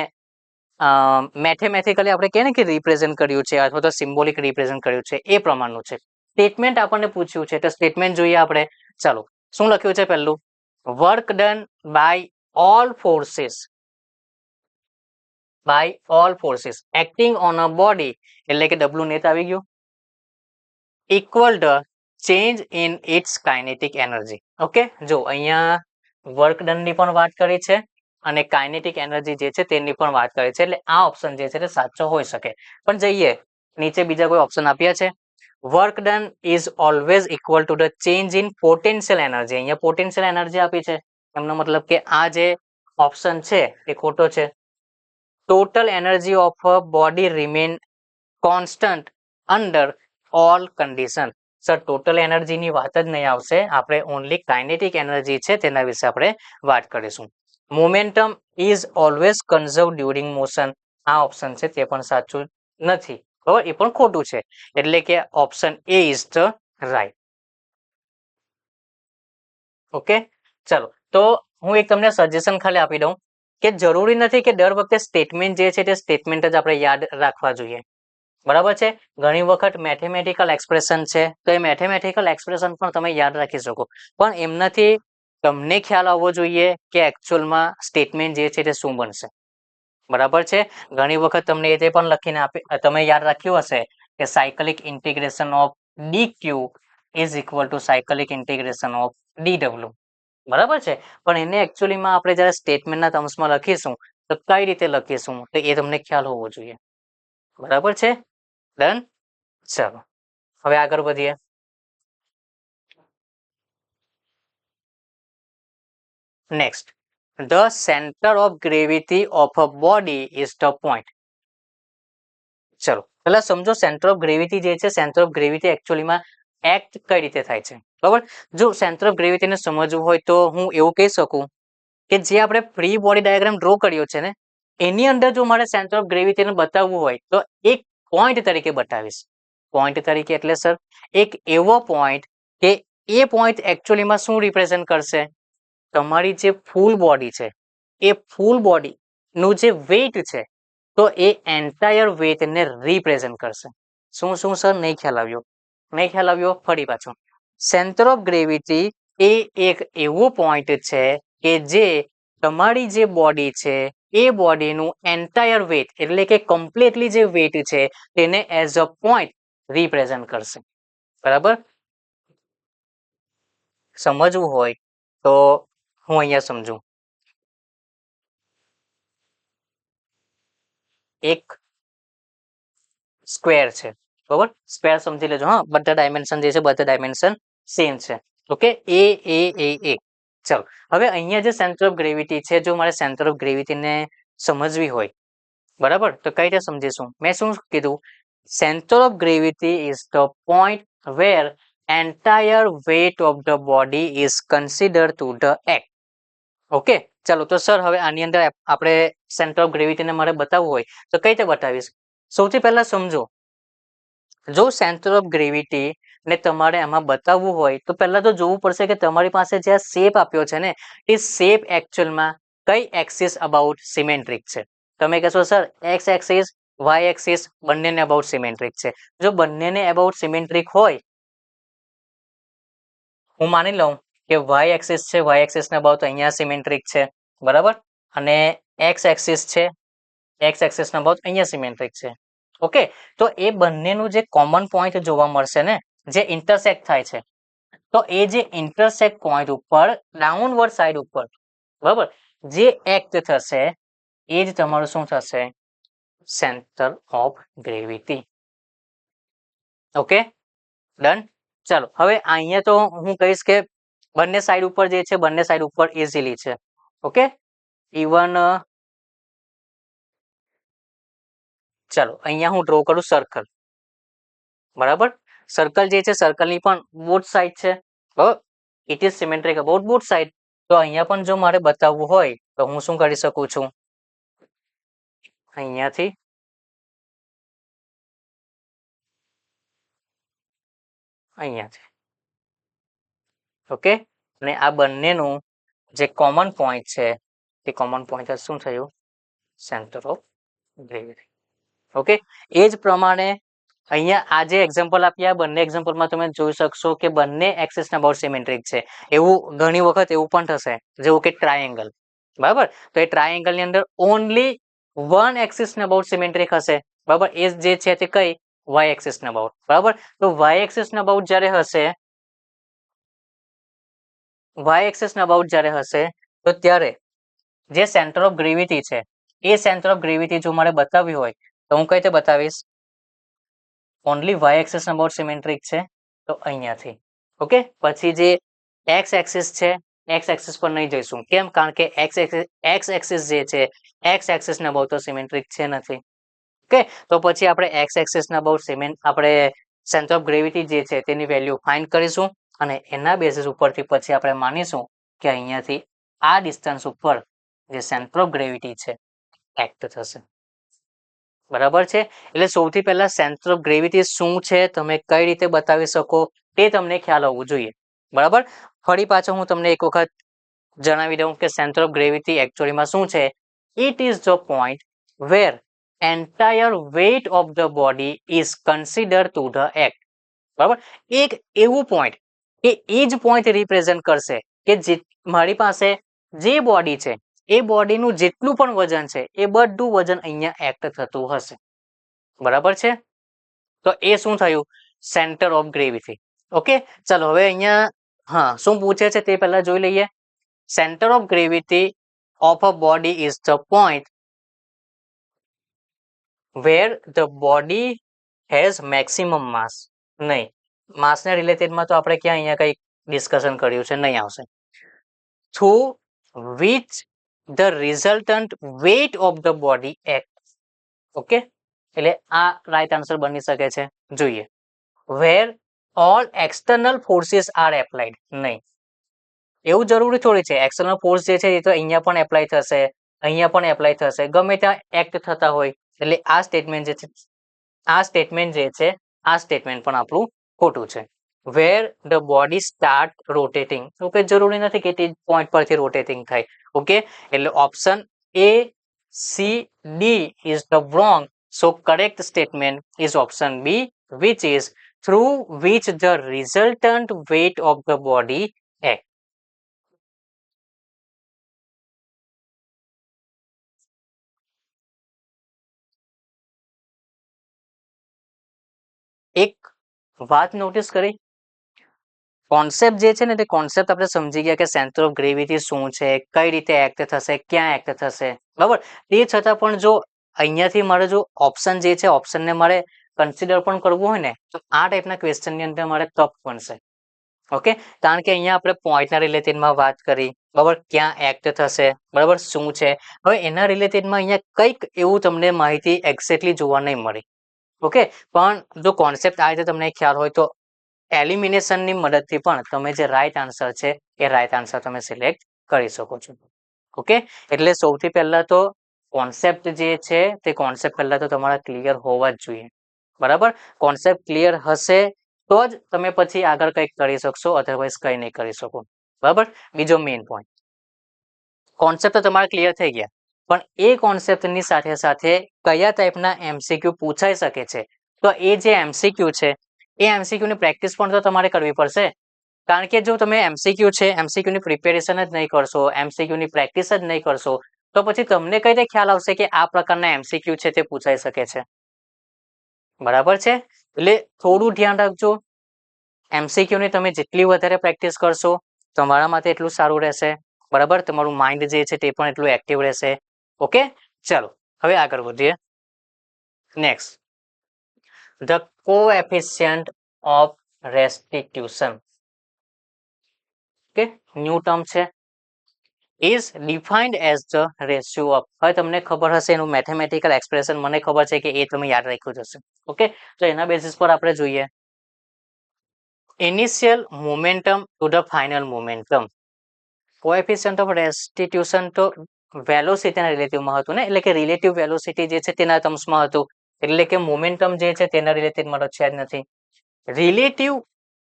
મેથેમેટિકલી આપણે કહીએ ને કે રિપ્રેઝન્ટ કર્યું છે અથવા તો સિમ્બોલિક રિપ્રેઝન્ટ કર્યું છે એ પ્રમાણનું છે. સ્ટેટમેન્ટ આપણને પૂછ્યું છે તો સ્ટેટમેન્ટ જોઈએ આપણે. ચાલો શું લખ્યું છે? પહેલું, work done by all forces acting on a body, એટલે કે ડબલ્યુ નેટ આવી ગયું, equal the change in its kinetic energy. Okay, જો અહીંયા વર્ક ડન ની પણ વાત કરી છે અને કાઇનેટિક એનર્જી જે છે તેની પણ વાત કરી છે, એટલે આ ઓપ્શન જે છે તે સાચો હોઈ શકે. પણ જઈએ નીચે બીજા કોઈ ઓપ્શન આપ્યા છે? Work done is always equal to the change in potential energy. અહીંયા પોટેન્શિયલ એનર્જી આપી છે, એમનો મતલબ કે આ જે ઓપ્શન છે એ ખોટો છે. Total energy of a body remain constant under all condition. Sir total એનર્જીની વાત જ નહીં આવશે, આપણે ઓનલી કાઇનેટિક એનર્જી છે તેના વિશે આપણે વાત કરીશું. Momentum is always conserve during motion. આ ઓપ્શન છે તે પણ સાચું નથી, બરાબર, એ પણ ખોટું છે, એટલે કે option A is the right. Okay, ચલો તો હું એક તમને સજેશન ખાલી આપી દઉં કે જરૂરી નથી કે દર વખતે સ્ટેટમેન્ટ જે છે તે સ્ટેટમેન્ટ જ આપણે યાદ રાખવા જોઈએ. બરાબર છે, ઘણી વખત મેથેમેટિકલ એક્સપ્રેશન છે તો એ મેથેમેટિકલ એક્સપ્રેશન પણ તમે યાદ રાખી શકો, પણ એમનાથી તમને ખ્યાલ આવવો જોઈએ કે એકચ્યુઅલમાં સ્ટેટમેન્ટ જે છે તે શું બનશે. બરાબર છે, ઘણી વખત તમને એ પણ લખીને આપે, તમે યાદ રાખ્યું હશે કે cyclic integration of D Q is equal two cyclic integration of D W. બરાબર છે, પણ એને એકચ્યુઅલીમાં આપણે જ્યારે સ્ટેટમેન્ટના ટર્મ્સમાં લખીશું તો કઈ રીતે લખીશું તો એ તમને ખ્યાલ હોવો જોઈએ. બરાબર છે, ડન. ચાલો હવે આગળ વધીએ. Next, the centre of gravity of a body is the point. ચલો પેલા સમજો સેન્ટર ઓફ ગ્રેવિટી જે છે, સેન્ટર ઓફ ગ્રેવિટી એકચ્યુઅલીમાં એક્ટ કઈ રીતે થાય છે, બરાબર. જો સેન્ટર ઓફ ગ્રેવિટીને સમજવું હોય તો હું એવું કહી શકું કે જે આપણે ફ્રી બોડી ડાયાગ્રામ ડ્રો કર્યો છે ને, એની અંદર જો મારે સેન્ટર ઓફ ગ્રેવિટીને બતાવવું હોય તો એક પોઈન્ટ તરીકે બતાવીશ. પોઈન્ટ તરીકે એટલે સર એક એવો પોઈન્ટ કે એ પોઈન્ટ એકચ્યુઅલીમાં શું રિપ્રેઝન્ટ કરશે, તમારી જે ફૂલ બોડી છે એ ફૂલ બોડીનું જે વેઇટ છે તો એ એન્ટાયર વેઇટને રિપ્રેઝન્ટ કરશે. શું શું સર નહીં ખ્યાલ આવ્યો? નહીં ખ્યાલ આવ્યો? ફરી પાછો, સેન્ટર ઓફ ગ્રેવિટી એ એક એવું પોઈન્ટ છે કે જે તમારી જે બોડી છે એ બોડીનું એન્ટાયર વેઇટ એટલે કે કમ્પ્લીટલી જે વેઇટ છે તેને એઝ અ પોઈન્ટ રિપ્રેઝન્ટ કરશે. બરાબર. સમજવું હોય તો હું અહીંયા સમજું. એક સ્ક્વેર છે, બરાબર. સ્ક્વેર સમજી લેજો. હા, બધા ડાયમેન્શન જે છે બધા ડાયમેન્શન સેમ છે. ઓકે, એ ચલો હવે અહીંયા જે સેન્ટર ઓફ ગ્રેવિટી છે, જો મારે સેન્ટર ઓફ ગ્રેવિટીને સમજવી હોય, બરાબર, તો કઈ રીતે સમજીશું? મેં શું કીધું? Centre of gravity is the point where entire weight of the body is consider to the act. Okay, ચાલો તો સર હવે આની અંદર આપણે સેન્ટર ઓફ ગ્રેવિટીને મારે બતાવવું હોય તો કઈ રીતે બતાવીશ? સૌથી પહેલા સમજો, જો સેન્ટર ઓફ ગ્રેવિટી ને તમારે એમાં બતાવવું હોય તો પહેલા તો જોવું પડશે કે તમારી પાસે જે આ શેપ આપ્યો છે ને એ શેપ એકચ્યુઅલમાં કઈ એક્સિસ અબાઉટ સિમેન્ટ્રિક છે. તમે કહેશો sir X axis Y axis બંનેને અબાઉટ સિમેન્ટ્રિક છે. જો બંનેને અબાઉટ સિમેન્ટ્રિક હોય, હું માની લઉં કે વાય એક્સિસ છે, વાય એક્સિસ ને અબાઉટ અહીંયા સિમેન્ટ્રિક છે, બરાબર, અને એક્સ એક્સિસ છે, એક્સ એક્સિસ ને અબાઉટ અહીંયા સિમેન્ટ્રિક છે. ઓકે, તો એ બંનેનું જે કોમન પોઈન્ટ જોવા મળશે ને, જે ઇન્ટરસેક્ટ થાય છે, તો એ જે ઇન્ટરસેક્ટ પોઈન્ટ ઉપર ડાઉનવર્ડ સાઈડ ઉપર, બરાબર, જે એક્ટ થશે એ જ તમારું શું થશે? Centre of gravity. Okay, done. ચાલો હવે અહીંયા તો હું કહીશ કે બંને સાઈડ ઉપર જે છે બંને સાઈડ ઉપર ઇઝીલી છે. ઓકે, ઇવન ચાલો અહીંયા હું ડ્રો કરું સર્કલ, બરાબર. સર્કલ જે છે સર્કલની પણ બોથ સાઈડ છે, it is symmetric about both side. તો અહીંયા પણ જો મારે બતાવવું હોય તો હું શું કરી શકું છું? અહીંયાથી અહીંયાથી. ઓકે, અને આ બંનેનું જે કોમન પોઈન્ટ છે એ કોમન પોઈન્ટ શું થયું? Centre of gravity. ઓકે, એ જ પ્રમાણે અહીંયા આ જે એક્ઝામ્પલ આપ્યા બંને એક્ઝામ્પલમાં તમે જોઈ શકશો કે બંને એક્સિસ ના અબાઉટ સિમેટ્રિક છે. એવું ઘણી વખત એવું પણ થશે જેવું કે ટ્રાયેંગલ, બરાબર, તો એ ટ્રાયેંગલ ની અંદર ઓનલી વન એક્સિસ ના અબાઉટ સિમેટ્રિક હશે, બરાબર. એ જે છે તે કઈ? વાય એક્સિસ ના અબાઉટ, બરાબર. તો વાય એક્સિસ ના અબાઉટ જ્યારે હશે, વાય એક્સિસ ના અબાઉટ જ્યારે હશે તો ત્યારે જે સેન્ટર ઓફ ગ્રેવિટી છે એ સેન્ટર ઓફ ગ્રેવિટી જો મારે બતાવવી હોય તો હું કઈ રીતે બતાવીશ? Only Y axis about symmetric છે તો અહીંયાથી. ઓકે, પછી જે એક્સ એક્સિસ છે એક્સ એક્સિસ પર નહીં જઈશું. કેમ? કારણ કે એક્સ એક્સિસ જે છે એક્સ એક્સિસ ના અબાઉટ તો સિમેટ્રિક છે નથી. ઓકે, તો પછી આપણે એક્સ એક્સિસ ના અબાઉટ આપણે સેન્ટર ઓફ ગ્રેવિટી જે છે તેની વેલ્યુ ફાઇન્ડ કરીશું અને એના બેસિસ ઉપરથી પછી આપણે માનીશું કે અહીંયાથી આ ડિસ્ટન્સ ઉપર જે સેન્ટર ઓફ ગ્રેવિટી છે એક્ટ થશે. બરાબર છે. એટલે સૌથી પહેલા સેન્ટર ઓફ ગ્રેવિટી શું છે, તમે કઈ રીતે બતાવી શકો તે તમને ખ્યાલ હોવું જોઈએ, બરાબર. ફરી પાછો હું તમને એક વખત જણાવી દઉં કે સેન્ટર ઓફ ગ્રેવિટી એકચ્યુઅલીમાં શું છે. It is the point where entire weight of the body is consider to the act. બરાબર, એક એવું પોઈન્ટ કે એ જ પોઈન્ટ રિપ્રેઝન્ટ કરશે કે જે મારી પાસે જે બોડી છે એ બોડીનું જેટલું પણ વજન છે એ બધું વજન અહીંયા એક્ટ થતું હશે, બરાબર છે. તો એ શું થયું? Centre of gravity. ઓકે, ચાલો હવે અહીંયા હા શું પૂછે છે તે પહેલા જોઈ લઈએ. Centre of gravity of a body is the point where the body has maximum mass. નહીં, માસને રિલેટેડમાં તો આપણે ક્યાં અહીંયા કઈ ડિસ્કશન કર્યું છે, નહીં આવશે. Through which the resultant weight of the body acts. Okay, એટલે આ રાઈટ આન્સર બની શકે છે. જોઈએ, where all external forces are applied. નહીં, એવું જરૂરી થોડી છે. એક્સટર્નલ ફોર્સ જે છે એ તો અહીંયા પણ એપ્લાય થશે, અહીંયા પણ એપ્લાય થશે, ગમે ત્યાં એક્ટ થતા હોય. એટલે આ સ્ટેટમેન્ટ જે છે, આ સ્ટેટમેન્ટ જે છે, આ સ્ટેટમેન્ટ પણ આપણું ખોટું છે. Where the body start rotating, okay, જરૂરી નથી કે તે પોઈન્ટ પરથી રોટેટિંગ થાય. ઓકે, એટલે option A, C, D is the wrong. So correct statement is option B, which is through which the resultant weight of the body acts. એક વાત નોટિસ કરી, કોન્સેપ્ટ જે છે ને તે કોન્સેપ્ટ આપણે સમજી ગયા કે સેન્ટર ઓફ ગ્રેવિટી શું છે, કઈ રીતે એક્ટ થશે, ક્યાં એક્ટ થશે, બરાબર. તે છતાં પણ જો અહીંયાથી મારે જો ઓપ્શન જે છે ઓપ્શનને મારે કન્સિડર પણ કરવું હોય ને તો આ ટાઈપના ક્વેશ્ચનની અંદર મારે ટફ બનશે. ઓકે, કારણ કે અહીંયા આપણે પોઈન્ટના રિલેટેડમાં વાત કરી, બરાબર, ક્યાં એક્ટ થશે, બરાબર, શું છે. હવે એના રિલેટેડમાં અહીંયા કંઈક એવું તમને માહિતી એક્ઝેક્ટલી જોવા નહીં મળે. ઓકે, પણ જો કોન્સેપ્ટ આ રીતે તમને ખ્યાલ હોય તો એલિમિનેશનની મદદથી પણ તમે જે રાઈટ આન્સર છે એ રાઈટ આન્સર તમે સિલેક્ટ કરી શકો છો. ઓકે, એટલે સૌથી પહેલા તો કોન્સેપ્ટ જે છે તે કોન્સેપ્ટ પહેલા તો તમારા ક્લિયર હોવા જ જોઈએ. બરાબર, કોન્સેપ્ટ ક્લિયર હશે તો જ તમે પછી આગળ કંઈક કરી શકશો, અધરવાઇઝ કંઈ નહીં કરી શકો. બરાબર, બીજો મેઇન પોઈન્ટ, કોન્સેપ્ટ તો તમારા ક્લિયર થઈ ગયા, પણ એ કોન્સેપ્ટની સાથે સાથે કયા ટાઈપના એમસીક્યુ પૂછાઈ શકે છે. તો એ જે એમસીક્યુ છે એ એમસીક્યુ ની પ્રેક્ટિસ પણ તો તમારે કરવી પડશે. કારણ કે જો તમે એમસીક્યુ છે, એમસીક્યુ ની પ્રિપેરેશન જ નહીં કરશો, એમસીક્યુ ની પ્રેક્ટિસ જ નહીં કરશો, તો પછી તમને કઈ રીતે ખ્યાલ આવશે કે આ પ્રકારના એમસીક્યુ છે તે પૂછાઈ શકે છે. બરાબર છે, એટલે થોડું ધ્યાન રાખજો. એમસીક્યુ ની તમે જેટલી વધારે પ્રેક્ટિસ કરશો તમારા માટે એટલું સારું રહેશે. બરાબર, તમારું માઇન્ડ જે છે તે પણ એટલું એક્ટિવ રહેશે. ઓકે, ચલો હવે આગળ વધીએ. Next, the coefficient of restitution. Okay, new term છે, is defined as the ratio of. હવે તમને ખબર હશે એનું મેથેમેટિકલ એક્સપ્રેશન, મને ખબર છે કે એ તમે યાદ રાખ્યું જશે. ઓકે, તો એના બેસિસ પર આપણે જોઈએ, initial momentum to the final momentum. Coefficient of restitution તો વેલોસિટીના રિલેટિવમાં હતું ને, એટલે કે રિલેટિવ વેલોસિટી જે છે તેના ટર્મ્સમાં હતું, એટલે કે મોમેન્ટમ જે છે તેના રિલેટેડમાં તો છે જ નથી. Relative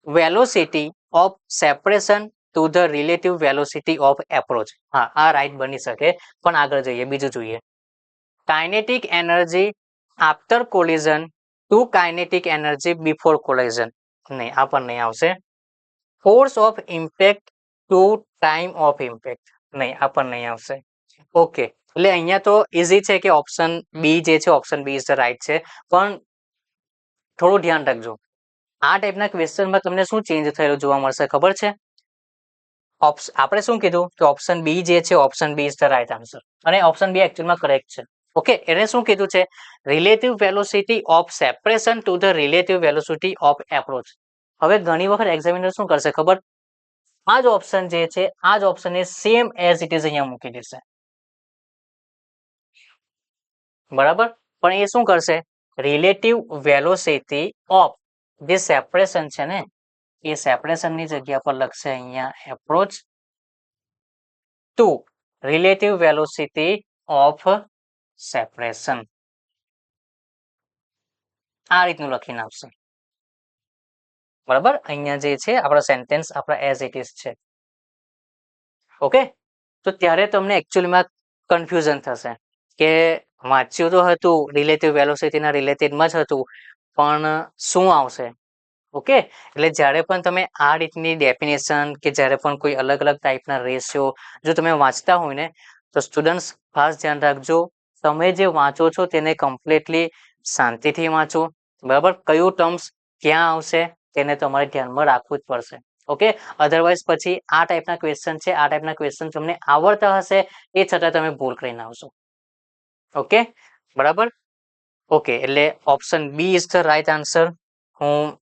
velocity of separation to the relative velocity of approach. હા, આ રાઈટ બની શકે, પણ આગળ જઈએ, બીજું જોઈએ. Kinetic energy after collision to kinetic energy before collision. નહીં, આ પણ નહીં આવશે. Force of impact to time of impact. નહીં, આ પણ નહીં આવશે. ઓકે, એટલે અહીંયા તો ઇઝી છે કે ઓપ્શન બી જે છે, option B is the right છે, પણ થોડું ધ્યાન રાખજો. આ ટાઈપના ક્વેશ્ચનમાં તમને શું ચેન્જ થયેલું જોવા મળશે ખબર છે? આપણે શું કીધું કે ઓપ્શન બી જે છે, option B is the right answer, અને ઓપ્શન બી એકચ્યુઅલમાં કરેક્ટ છે. ઓકે, એને શું કીધું છે? Relative velocity of separation to the relative velocity of approach. હવે ઘણી વખત એક્ઝામિનર શું કરશે ખબર? આ જ ઓપ્શન જે છે, આ જ ઓપ્શનને સેમ એઝ ઇટ ઇઝ અહીંયા મૂકી દેશે. બરાબર, પણ એ શું કરશે? રિલેટિવ વેલોસિટી ઓફ જે સેપરેશન છે ને, એ સેપરેશનની જગ્યા પર લખશે અહીંયા approach to relative velocity of separation. આ રીતનું લખીને આપશે. બરાબર, અહીંયા જે છે આપણા સેન્ટેન્સ આપણા એઝ ઇટ ઇઝ છે. ઓકે, તો ત્યારે તમને એકચ્યુઅલીમાં કન્ફ્યુઝન થશે કે વાંચ્યું તો હતું રિલેટિવ વેલોસિટીના રિલેટેડમાં જ હતું, પણ શું આવશે? ઓકે, એટલે જ્યારે પણ તમે આ રીતની ડેફિનેશન કે જ્યારે પણ કોઈ અલગ અલગ ટાઈપના રેશિયો જો તમે વાંચતા હોય ને, તો સ્ટુડન્ટ્સ ખાસ ધ્યાન રાખજો, તમે જે વાંચો છો તેને કમ્પ્લીટલી શાંતિથી વાંચો. બરાબર, કયું ટર્મ્સ ક્યાં આવશે તેને તમારે ધ્યાનમાં રાખવું જ પડશે. ઓકે, અધરવાઇઝ પછી આ ટાઈપના ક્વેશ્ચન છે, આ ટાઈપના ક્વેશ્ચન તમને આવડતા હશે એ છતાં તમે ભૂલ કરીને આવશો. ઓકે, બરાબર. ઓકે, એટલે option B is the right answer. હું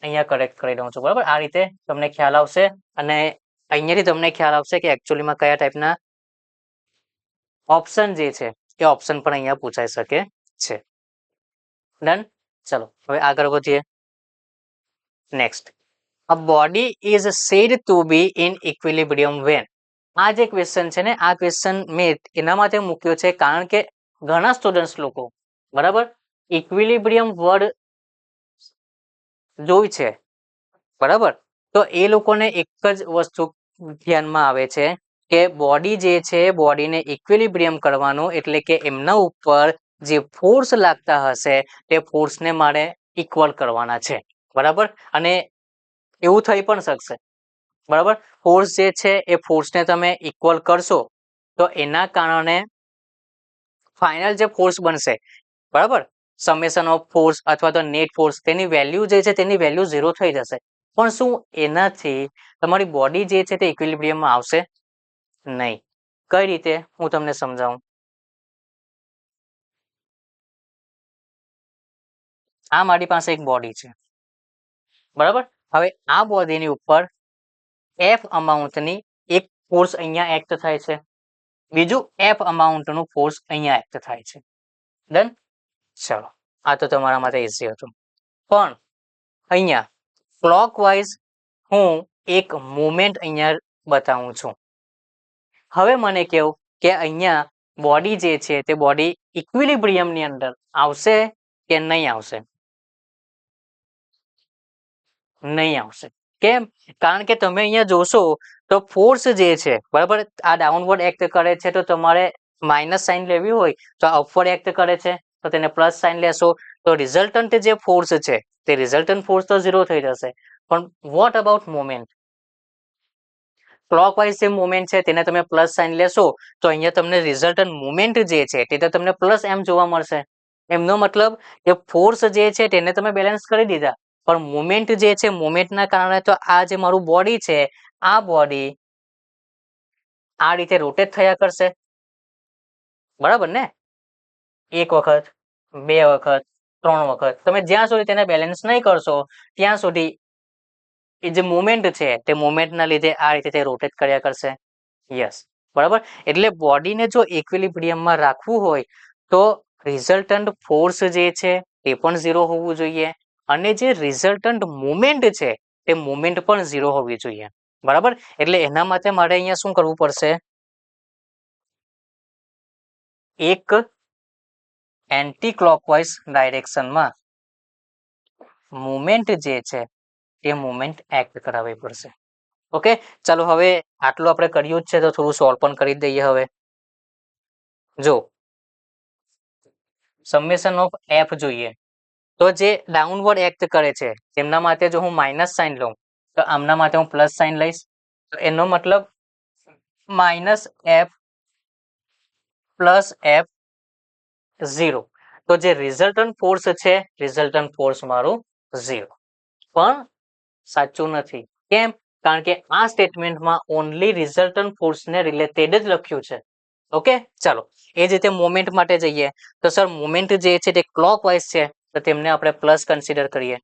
અહીંયા કરેક્ટ કરી દઉં છું. બરાબર, આ રીતે તમને ખ્યાલ આવશે, અને અહીંયાથી તમને ખ્યાલ આવશે કે એકચ્યુઅલીમાં કયા ટાઈપના ઓપ્શન જે છે એ ઓપ્શન પણ અહીંયા પૂછાઈ શકે છે. ડન. ચલો હવે આગળ વધીએ. Next, a body is said to be in equilibrium when. આ જે ક્વેશ્ચન છે ને, આ ક્વેશ્ચન મેં એના માટે મૂક્યો છે કારણ કે ઘણા સ્ટુડન્ટ્સ લોકો બરાબર ઇક્વિલિબ્રિયમ વર્ડ જોઈ છે બરાબર, તો એ લોકોને એક જ વસ્તુ ધ્યાનમાં આવે છે કે બોડી જે છે બોડીને ઇક્વિલિબ્રિયમ કરવાનો એટલે કે એમના ઉપર જે ફોર્સ લાગતા હશે તે ફોર્સને મારે ઇક્વલ કરવાના છે બરાબર. અને એવું થઈ પણ શકશે બરાબર. ફોર્સ જે છે એ ફોર્સને તમે ઇક્વલ કરશો તો એના કારણે ફાઇનલ જે ફોર્સ બનશે બરાબર, સમેશન ઓફ ફોર્સ અથવા તો નેટ ફોર્સ, તેની વેલ્યુ જે છે તેની વેલ્યુ 0 થઈ જશે. પણ શું એનાથી તમારી બોડી જે છે તે ઇક્વિલિબ્રિયમમાં આવશે નહીં? કઈ રીતે હું તમને સમજાવું. આ મારી પાસે એક બોડી છે બરાબર. હવે આ બોડીની ઉપર એફ અમાઉન્ટની એક ફોર્સ અહીંયા એક્ટ થાય છે, બીજું એફ અમાઉન્ટનું ફોર્સ અહીંયા એક્ટ થાય છે. ડન. ચલો આ તો તમારા માટે ઈઝી હતું. પણ અહીંયા ક્લોકવાઇઝ હું એક મુવમેન્ટ અહીંયા બતાવું છું. હવે મને કેવું કે અહીંયા બોડી જે છે તે બોડી ઇક્વિલિબ્રિયમની અંદર આવશે કે નહીં આવશે? નહીં આવશે. કેમ? કારણ કે તમે અહીંયા જોશો તો ફોર્સ જે છે બરાબર, આ ડાઉનવર્ડ એક્ટ કરે છે તો તમારે માઇનસ સાઇન લેવી હોય તો અપવર્ડ એક્ટ કરે છે તો તેને પ્લસ સાઇન લેશો, તો રિઝલ્ટન્ટ જે ફોર્સ છે તે રિઝલ્ટન્ટ ફોર્સ તો 0 થઈ જશે. પણ વોટ અબાઉટ મોમેન્ટ? ક્લોકવાઇઝ જે મોમેન્ટ છે તેને તમે પ્લસ સાઇન લેશો તો અહીંયા તમને રિઝલ્ટન્ટ મોમેન્ટ જે છે તે તો તમને પ્લસ એમ જોવા મળશે. એમનો મતલબ કે ફોર્સ જે છે તેને તમે બેલેન્સ કરી દીધા, પણ મોમેન્ટ જે છે મોમેન્ટના કારણે તો આ જે મારું બોડી છે આ બોડી આ રીતે રોટેટ થયા કરશે બરાબર ને. એક વખત, બે વખત, ત્રણ વખત, તમે જ્યાં સુધી તેને બેલેન્સ નહીં કરશો ત્યાં સુધી એ જે મુવમેન્ટ છે તે મુવમેન્ટના લીધે આ રીતે તે રોટેટ કર્યા કરશે. યસ બરાબર. એટલે બોડીને જો ઇક્વિલિબ્રિયમમાં રાખવું હોય તો રિઝલ્ટન્ટ ફોર્સ જે છે તે પણ 0 હોવું જોઈએ અને જે રિઝલ્ટન્ટ મુવમેન્ટ છે તે મુવમેન્ટ પણ 0 હોવી જોઈએ બરાબર. એટલે એના માટે મારે અહીંયા શું કરવું પડશે? એક એન્ટી ક્લોકવાઇઝ ડાયરેક્શનમાં મુવમેન્ટ જે છે તે મુવમેન્ટ એક્ટ કરાવવી પડશે. ઓકે ચાલો હવે આટલું આપણે કર્યું જ છે તો થોડું સોલ્વ પણ કરી દઈએ. હવે જો સમેશન ઓફ એફ જોઈએ તો જે ડાઉનવર્ડ એક્ટ કરે છે તેમના માટે જો હું માઇનસ સાઇન લઉં તો આમના માટે હું પ્લસ સાઇન લઈશ, તો એનો મતલબ માઇનસ એફ પ્લસ એફ 0. તો જે રિઝલ્ટન્ટ ફોર્સ છે રિઝલ્ટન્ટ ફોર્સ મારું 0. પણ સાચું નથી. કેમ? કારણ કે આ સ્ટેટમેન્ટમાં ઓનલી રિઝલ્ટન્ટ ફોર્સને રિલેટેડ જ લખ્યું છે. ઓકે ચાલો એ જ રીતે મોમેન્ટ માટે જઈએ તો સર મોમેન્ટ જે છે તે ક્લોકવાઇઝ છે તો તેમને આપણે પ્લસ કન્સિડર કરીએ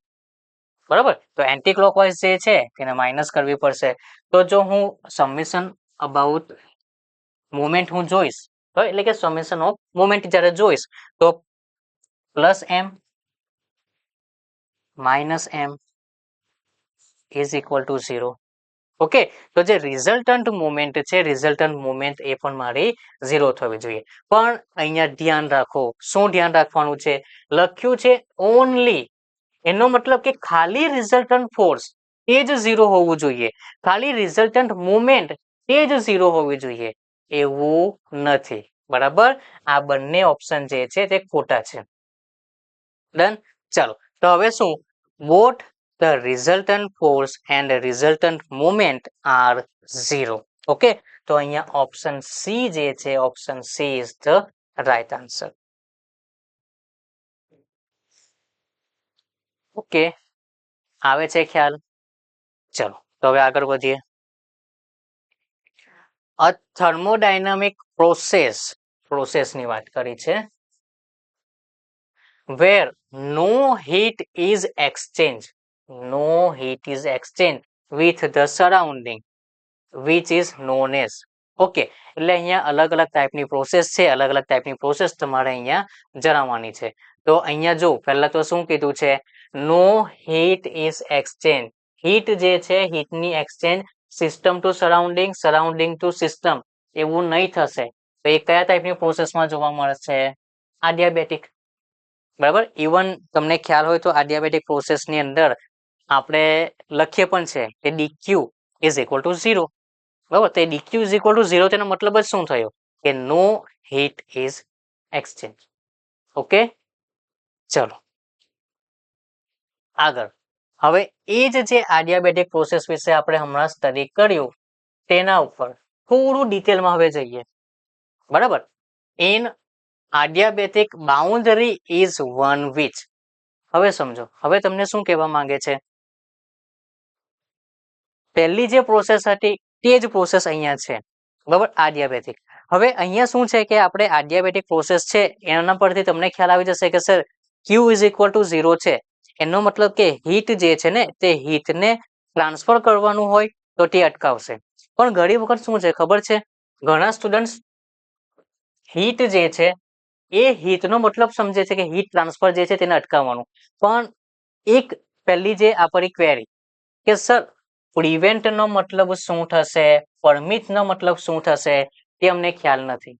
બરાબર. તો એન્ટી ક્લોકવાઇઝ જે છે તેને માઇનસ કરવી પડશે. તો જો હું સમેશન અબાઉટ મોમેન્ટ હું જોઈશ તો એટલે કે સમેશન ઓફ મોમેન્ટ જ્યારે જોઈશ તો plus M minus M is equal to 0. Okay તો જે રિઝલ્ટન્ટ મુવમેન્ટ છે રિઝલ્ટન્ટ મુવમેન્ટ એ પણ મારી 0 થવી જોઈએ. પણ અહીંયા ધ્યાન રાખો, શું ધ્યાન રાખવાનું છે? લખ્યું છે ઓનલી, એનો મતલબ કે ખાલી રિઝલ્ટન્ટ ફોર્સ એ જ 0 હોવું જોઈએ, ખાલી રિઝલ્ટન્ટ મુવમેન્ટ એ જ 0 હોવી જોઈએ એવું નથી બરાબર. આ બંને ઓપ્શન જે છે તે ખોટા છે. ડન. ચાલો તો હવે શું? Both the resultant force and resultant moment are 0. Okay તો અહીંયા ઓપ્શન સી જે છે option she is the right answer. Okay આવે છે ખ્યાલ? ચલો તો હવે આગળ વધીએ. અ થર્મોડાયનામિક પ્રોસેસની વાત કરી છે where no heat is exchanged with the surrounding. which is known as. Okay, એટલે અહીંયા અલગ અલગ ટાઈપની પ્રોસેસ છે, અલગ અલગ ટાઈપની પ્રોસેસ તમારે અહીંયા જણાવવાની છે. તો અહીંયા જો પહેલા તો શું કીધું છે, no heat is exchange. Heat જે છે, હીટની exchange system to surrounding, surrounding to system એવું નહીં થશે. તો એ કયા ટાઈપની પ્રોસેસમાં જોવા મળશે? આડિયાબેટિક. બરાબર. ઇવન તમને ખ્યાલ હોય તો આડિયાબેટિક પ્રોસેસની અંદર આપણે લખીએ પણ છે કે ડીક્યુ ઇઝ ઇક્વલ ટુ 0. બરાબર. તો ડીક્યુ ઇઝ ઇક્વલ ટુ 0 તેનો મતલબ જ શું થયો કે નો હીટ ઇઝ એક્સચેન્જ. ઓકે, ચલો આગળ. હવે એ જ જે આડિયાબેટિક પ્રોસેસ વિશે આપણે હમણાં સ્ટડી કર્યું તેના ઉપર થોડું ડિટેલમાં હવે જઈએ. બરાબર. In adiabatic boundary is one which. હવે સમજો, હવે તમને શું કહેવા માંગે છે, પહેલી જે પ્રોસેસ હતી તે જ પ્રોસેસ અહીંયા છે. બરાબર, આડિયાબેટિક. હવે અહીંયા શું છે કે આપણે આડિયાબેટિક પ્રોસેસ છે એના પરથી તમને ખ્યાલ આવી જશે કે sir Q is equal to 0 છે. એનો મતલબ કે હીટ જે છે ને તે હીટને ટ્રાન્સફર કરવાનું હોય તો તે અટકાવશે. પણ ઘણી વખત શું છે ખબર છે, ઘણા સ્ટુડન્ટ્સ હીટ જે છે એ હીટનો મતલબ સમજે છે કે હીટ ટ્રાન્સફર જે છે તેને અટકાવવાનું. પણ એક પહેલી જે આપણી ક્વેરી કે સર પ્રિવેન્ટ નો મતલબ શું થશે, પરમિટ નો મતલબ શું થશે, તે અમને ખ્યાલ નથી.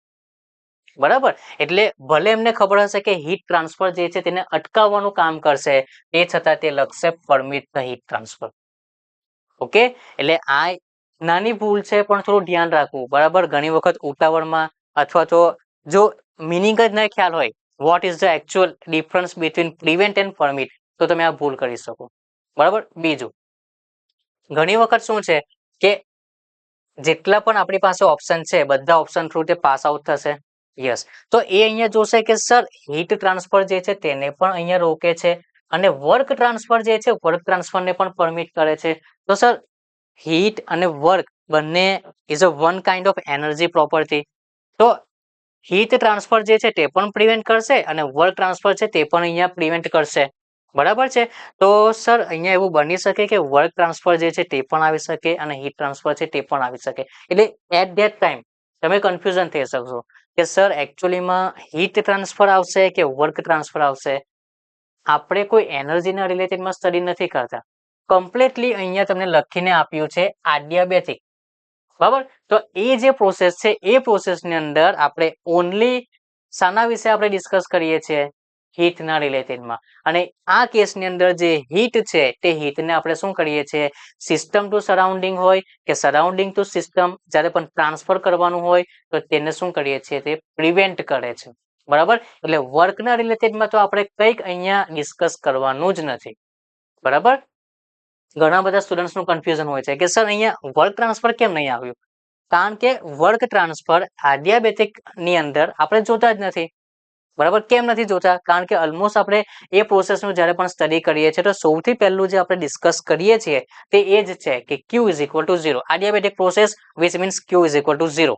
બરાબર. એટલે ભલે એમને ખબર હશે કે હીટ ટ્રાન્સફર જે છે તેને અટકાવવાનું કામ કરશે, તે છતાં તે લખશે permit the heat transfer. Okay, એટલે આ નાની ભૂલ છે પણ થોડું ધ્યાન રાખવું. બરાબર. ઘણી વખત ઉતાવળમાં અથવા તો જો મિનિંગ જ ન ખ્યાલ હોય, what is the actual difference between prevent and permit, તો તમે આ ભૂલ કરી શકો. બરાબર. બીજું, ઘણી વખત શું છે કે જેટલા પણ આપણી પાસે ઓપ્શન છે બધા ઓપ્શન થ્રુ તે પાસ આઉટ થશે. યસ. તો એ અહીંયા જોશે કે સર હીટ ટ્રાન્સફર જે છે તેને પણ અહીંયા રોકે છે અને વર્ક ટ્રાન્સફર જે છે વર્ક ટ્રાન્સફરને પણ પરમિટ કરે છે. તો સર હીટ અને વર્ક બંને is a one kind of energy property. તો હીટ ટ્રાન્સફર જે છે તે પણ પ્રિવેન્ટ કરશે અને વર્ક ટ્રાન્સફર છે તે પણ અહીંયા પ્રિવેન્ટ કરશે. બરાબર છે. તો સર અહીંયા એવું બની શકે કે વર્ક ટ્રાન્સફર જે છે તે પણ આવી શકે અને હીટ ટ્રાન્સફર છે તે પણ આવી શકે. એટલે એટ ધેટ ટાઈમ તમે કન્ફ્યુઝન થઈ શકશો કે સર એકચ્યુઅલીમાં હીટ ટ્રાન્સફર આવશે કે વર્ક ટ્રાન્સફર આવશે. આપણે કોઈ એનર્જીના રિલેટેડમાં સ્ટડી નથી કરતા. કમ્પ્લીટલી અહીંયા તમને લખીને આપ્યું છે આડિયાબેટિક. બરાબર. તો એ જે પ્રોસેસ છે એ પ્રોસેસની અંદર આપણે ઓનલી શાના વિશે આપણે ડિસ્કસ કરીએ છીએ, હીટના રિલેટેડમાં. અને આ કેસની અંદર જે હીટ છે તે હીટને આપણે શું કરીએ છીએ, સિસ્ટમ ટુ સરાઉન્ડિંગ હોય કે સરાઉન્ડિંગ ટુ સિસ્ટમ જ્યારે પણ ટ્રાન્સફર કરવાનું હોય તો તેને શું કરીએ છીએ, તે પ્રિવેન્ટ કરે છે. બરાબર. એટલે વર્કના રિલેટેડમાં તો આપણે કંઈક અહીંયા ડિસ્કસ કરવાનું જ નથી. બરાબર. ઘણા બધા સ્ટુડન્ટ્સનું કન્ફ્યુઝન હોય છે કે સર અહીંયા વર્ક ટ્રાન્સફર કેમ નહીં આવ્યું, કારણ કે વર્ક ટ્રાન્સફર આડિયાબેટિક ની અંદર આપણે જોતા જ નથી. બરાબર. કેમ નથી જોતા, કારણ કે ઓલમોસ્ટ આપણે એ પ્રોસેસનું જ્યારે પણ સ્ટડી કરીએ છીએ તો સૌથી પહેલું જે આપણે ડિસ્કસ કરીએ છીએ તે એ જ છે કે Q is equal to 0. Adiabatic process which means Q is equal to 0.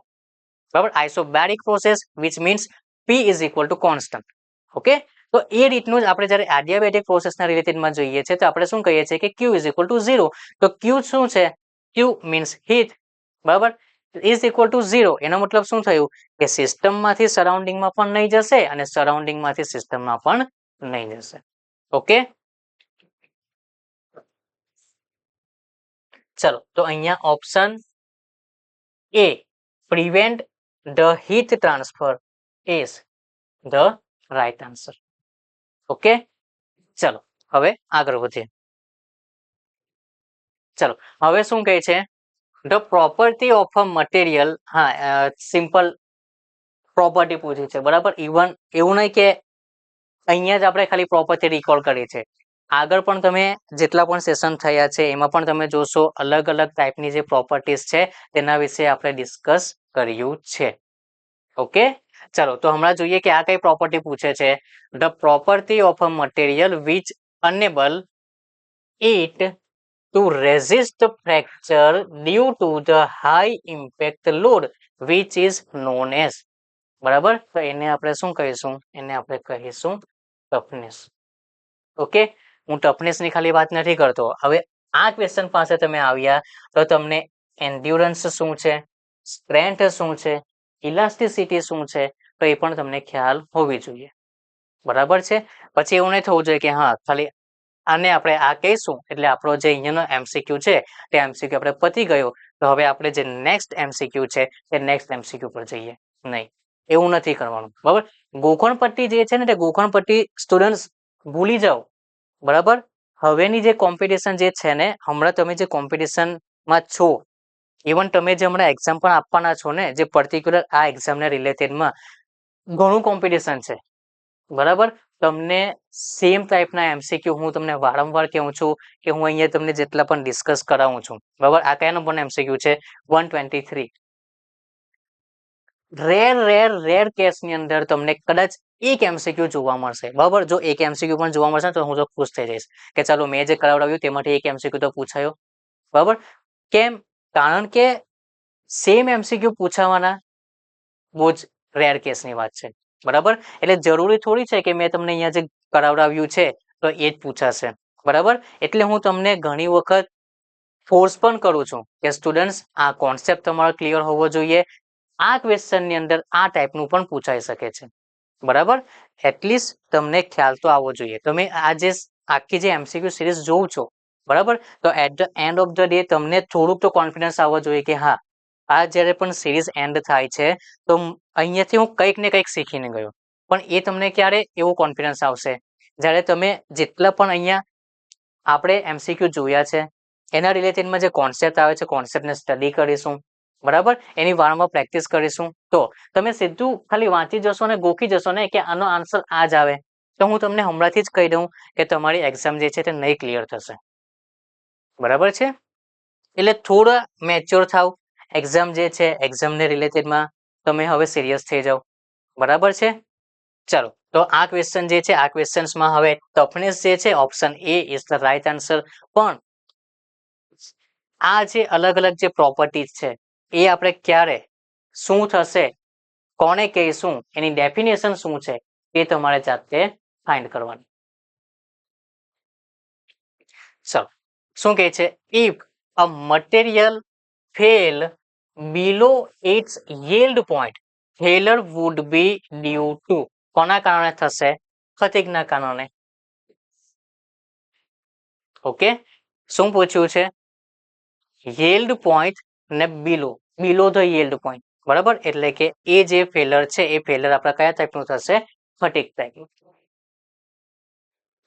બરાબર. Isobaric process which means P is equal to constant. Okay. તો એ રીતનું જ આપણે જ્યારે આડિયાબેટિક પ્રોસેસના રિલેટેડમાં જોઈએ છીએ તો આપણે શું કહીએ છીએ કે Q ઇઝ ઇક્વલ ટુ 0. તો Q શું છે, Q મીન્સ હીટ. બરાબર. ઇઝ ઇક્વલ ટુ 0 એનો મતલબ શું થયું કે સિસ્ટમમાંથી સરાઉન્ડિંગમાં પણ નહીં જશે અને સરાઉન્ડિંગમાંથી સિસ્ટમમાં પણ નહીં જશે. ઓકે, ચલો તો અહીંયા option A prevent the heat transfer is the right answer. Okay, ચલો હવે આગળ વધીએ. ચલો હવે શું કહે છે, the property of a material. હા, સિમ્પલ પ્રોપર્ટી પૂછી છે. બરાબર. ઇવન એવું નહીં કે અહીંયા જ આપણે ખાલી પ્રોપર્ટી રિકોલ કરી છે, આગળ પણ તમે જેટલા પણ સેશન થયા છે એમાં પણ તમે જોશો અલગ અલગ ટાઈપની જે પ્રોપર્ટીઝ છે તેના વિશે આપણે ડિસ્કસ કર્યું છે. ઓકે, ચલો તો હમણાં જોઈએ કે આ કઈ પ્રોપર્ટી પૂછે છે. The property of a material which enable it to resist fracture due to the high impact load which is known as. બરાબર. તો એને આપણે શું કહીશું, એને આપણે કહીશું ટફનેસ. ઓકે, હું ટફનેસ ની ખાલી વાત નથી કરતો. હવે આ ક્વેશ્ચન પાસે તમે આવ્યા તો તમને એન્ડ્યુરન્સ શું છે, સ્ટ્રેન્થ શું છે, ઇલાસ્ટિસિટી શું છે, તો એ પણ તમને ખ્યાલ હોવી જોઈએ. બરાબર છે. પછી એવું નહીં થવું જોઈએ કે હા ખાલી આને આપણે આ કહીશું એટલે આપણો જે અહીંયાનો એમસીક્યુ છે તે એમસીક્યુ આપણે પતી ગયો, તો હવે આપણે જે નેક્સ્ટ એમસીક્યુ છે તે નેક્સ્ટ એમસીક્યુ પર જઈએ. નહીં, એવું નથી કરવાનું. બરાબર. ગોખણ પટ્ટી જે છે ને તે ગોખણ પટ્ટી સ્ટુડન્ટ ભૂલી જાઓ. બરાબર. હવેની જે કોમ્પિટિશન જે છે ને, હમણાં તમે જે કોમ્પિટિશનમાં છો, ઇવન તમે જે હમણાં એક્ઝામ પણ આપવાના છો ને, જે પર્ટિક્યુલર આ એક્ઝામને રિલેટેડમાં ઘણું કોમ્પિટિશન છે. બરાબર. તમને સેમ ટાઈપના એમસીક્યુ હું તમને વારંવાર કહું છું કે હું અહીંયા તમને જેટલા પણ ડિસ્કસ કરાવું છું. બરાબર. આ કયા નંબરનો એમસીક્યુ છે? 123. રેર કેસની અંદર તમને કદાચ એક એમસીક્યુ જોવા મળશે. બરાબર. જો એક એમસીક્યુ પણ જોવા મળશે તો હું તો ખુશ થઈ જઈશ કે ચાલો મેં જે કરાવડાવ્યું તેમાંથી એક એમસીક્યુ તો પૂછાયો. બરાબર. કેમ? કારણ કે સેમ એમસીક્યુ પૂછાવાના બહુ જ રેર કેસની વાત છે. બરાબર. એટલે જરૂરી થોડી છે કે મેં તમને અહીંયા જે કરાવડાવ્યું છે તો એ જ પૂછાશે. બરાબર. એટલે હું તમને ઘણી વખત ફોર્સ પણ કરું છું કે સ્ટુડન્ટ્સ આ કોન્સેપ્ટ તમારો ક્લિયર હોવો જોઈએ. આ ક્વેશ્ચનની અંદર આ ટાઈપનું પણ પૂછાઈ શકે છે. બરાબર. એટલીસ્ટ તમને ખ્યાલ તો આવવો જોઈએ. તમે આ જે આખી જે એમસીક્યુ સિરીઝ જોવ છો, બરાબર, તો at the end of the day તમને થોડુંક તો કોન્ફિડન્સ આવવો જોઈએ કે હા, આ જ્યારે પણ સિરીઝ એન્ડ થાય છે તો અહીંયાથી હું કંઈક ને કંઈક શીખીને ગયો. પણ એ તમને ક્યારે એવો કોન્ફિડન્સ આવશે જ્યારે તમે જેટલા પણ અહીંયા આપણે એમસીક્યુ જોયા છે એના રિલેટેડમાં જે કોન્સેપ્ટ આવે છે કોન્સેપ્ટને સ્ટડી કરીશું. બરાબર. એની વારંવાર પ્રેક્ટિસ કરીશું તો તમે સીધું ખાલી વાંચી જશો ને ગોખી જશો ને કે આનો આન્સર આ જ આવે, તો હું તમને હમણાંથી જ કહી દઉં કે તમારી એક્ઝામ જે છે તે નહીં ક્લિયર થશે. બરાબર છે. એટલે થોડા મેચ્યોર થાવ. એક્ઝામ જે છે એક્ઝામને રિલેટેડમાં તમે હવે સિરિયસ થઈ જાઓ. બરાબર છે. ચાલો, તો આ ક્વેશ્ચન જે છે આ ક્વેશ્ચન્સમાં હવે ટફનેસ જે છે option A is the right answer. પણ આ જે અલગ અલગ જે પ્રોપર્ટીઝ છે એ આપણે ક્યારે શું થશે, કોને કહીશું, એની ડેફિનેશન શું છે એ તમારે જાતે ફાઇન્ડ કરવાની. ચાલો, શું કહે છે? If a material fail below its yield point, failure would be due to કોના કારણે થશે? ફટીગના કારણે. ઓકે. શું પૂછ્યું છે? yield point ને બિલો ધ yield point. બરાબર. એટલે કે એ જે ફેલર છે એ ફેલર આપણા કયા ટાઈપનું થશે? ફટીગ ટાઈપનું.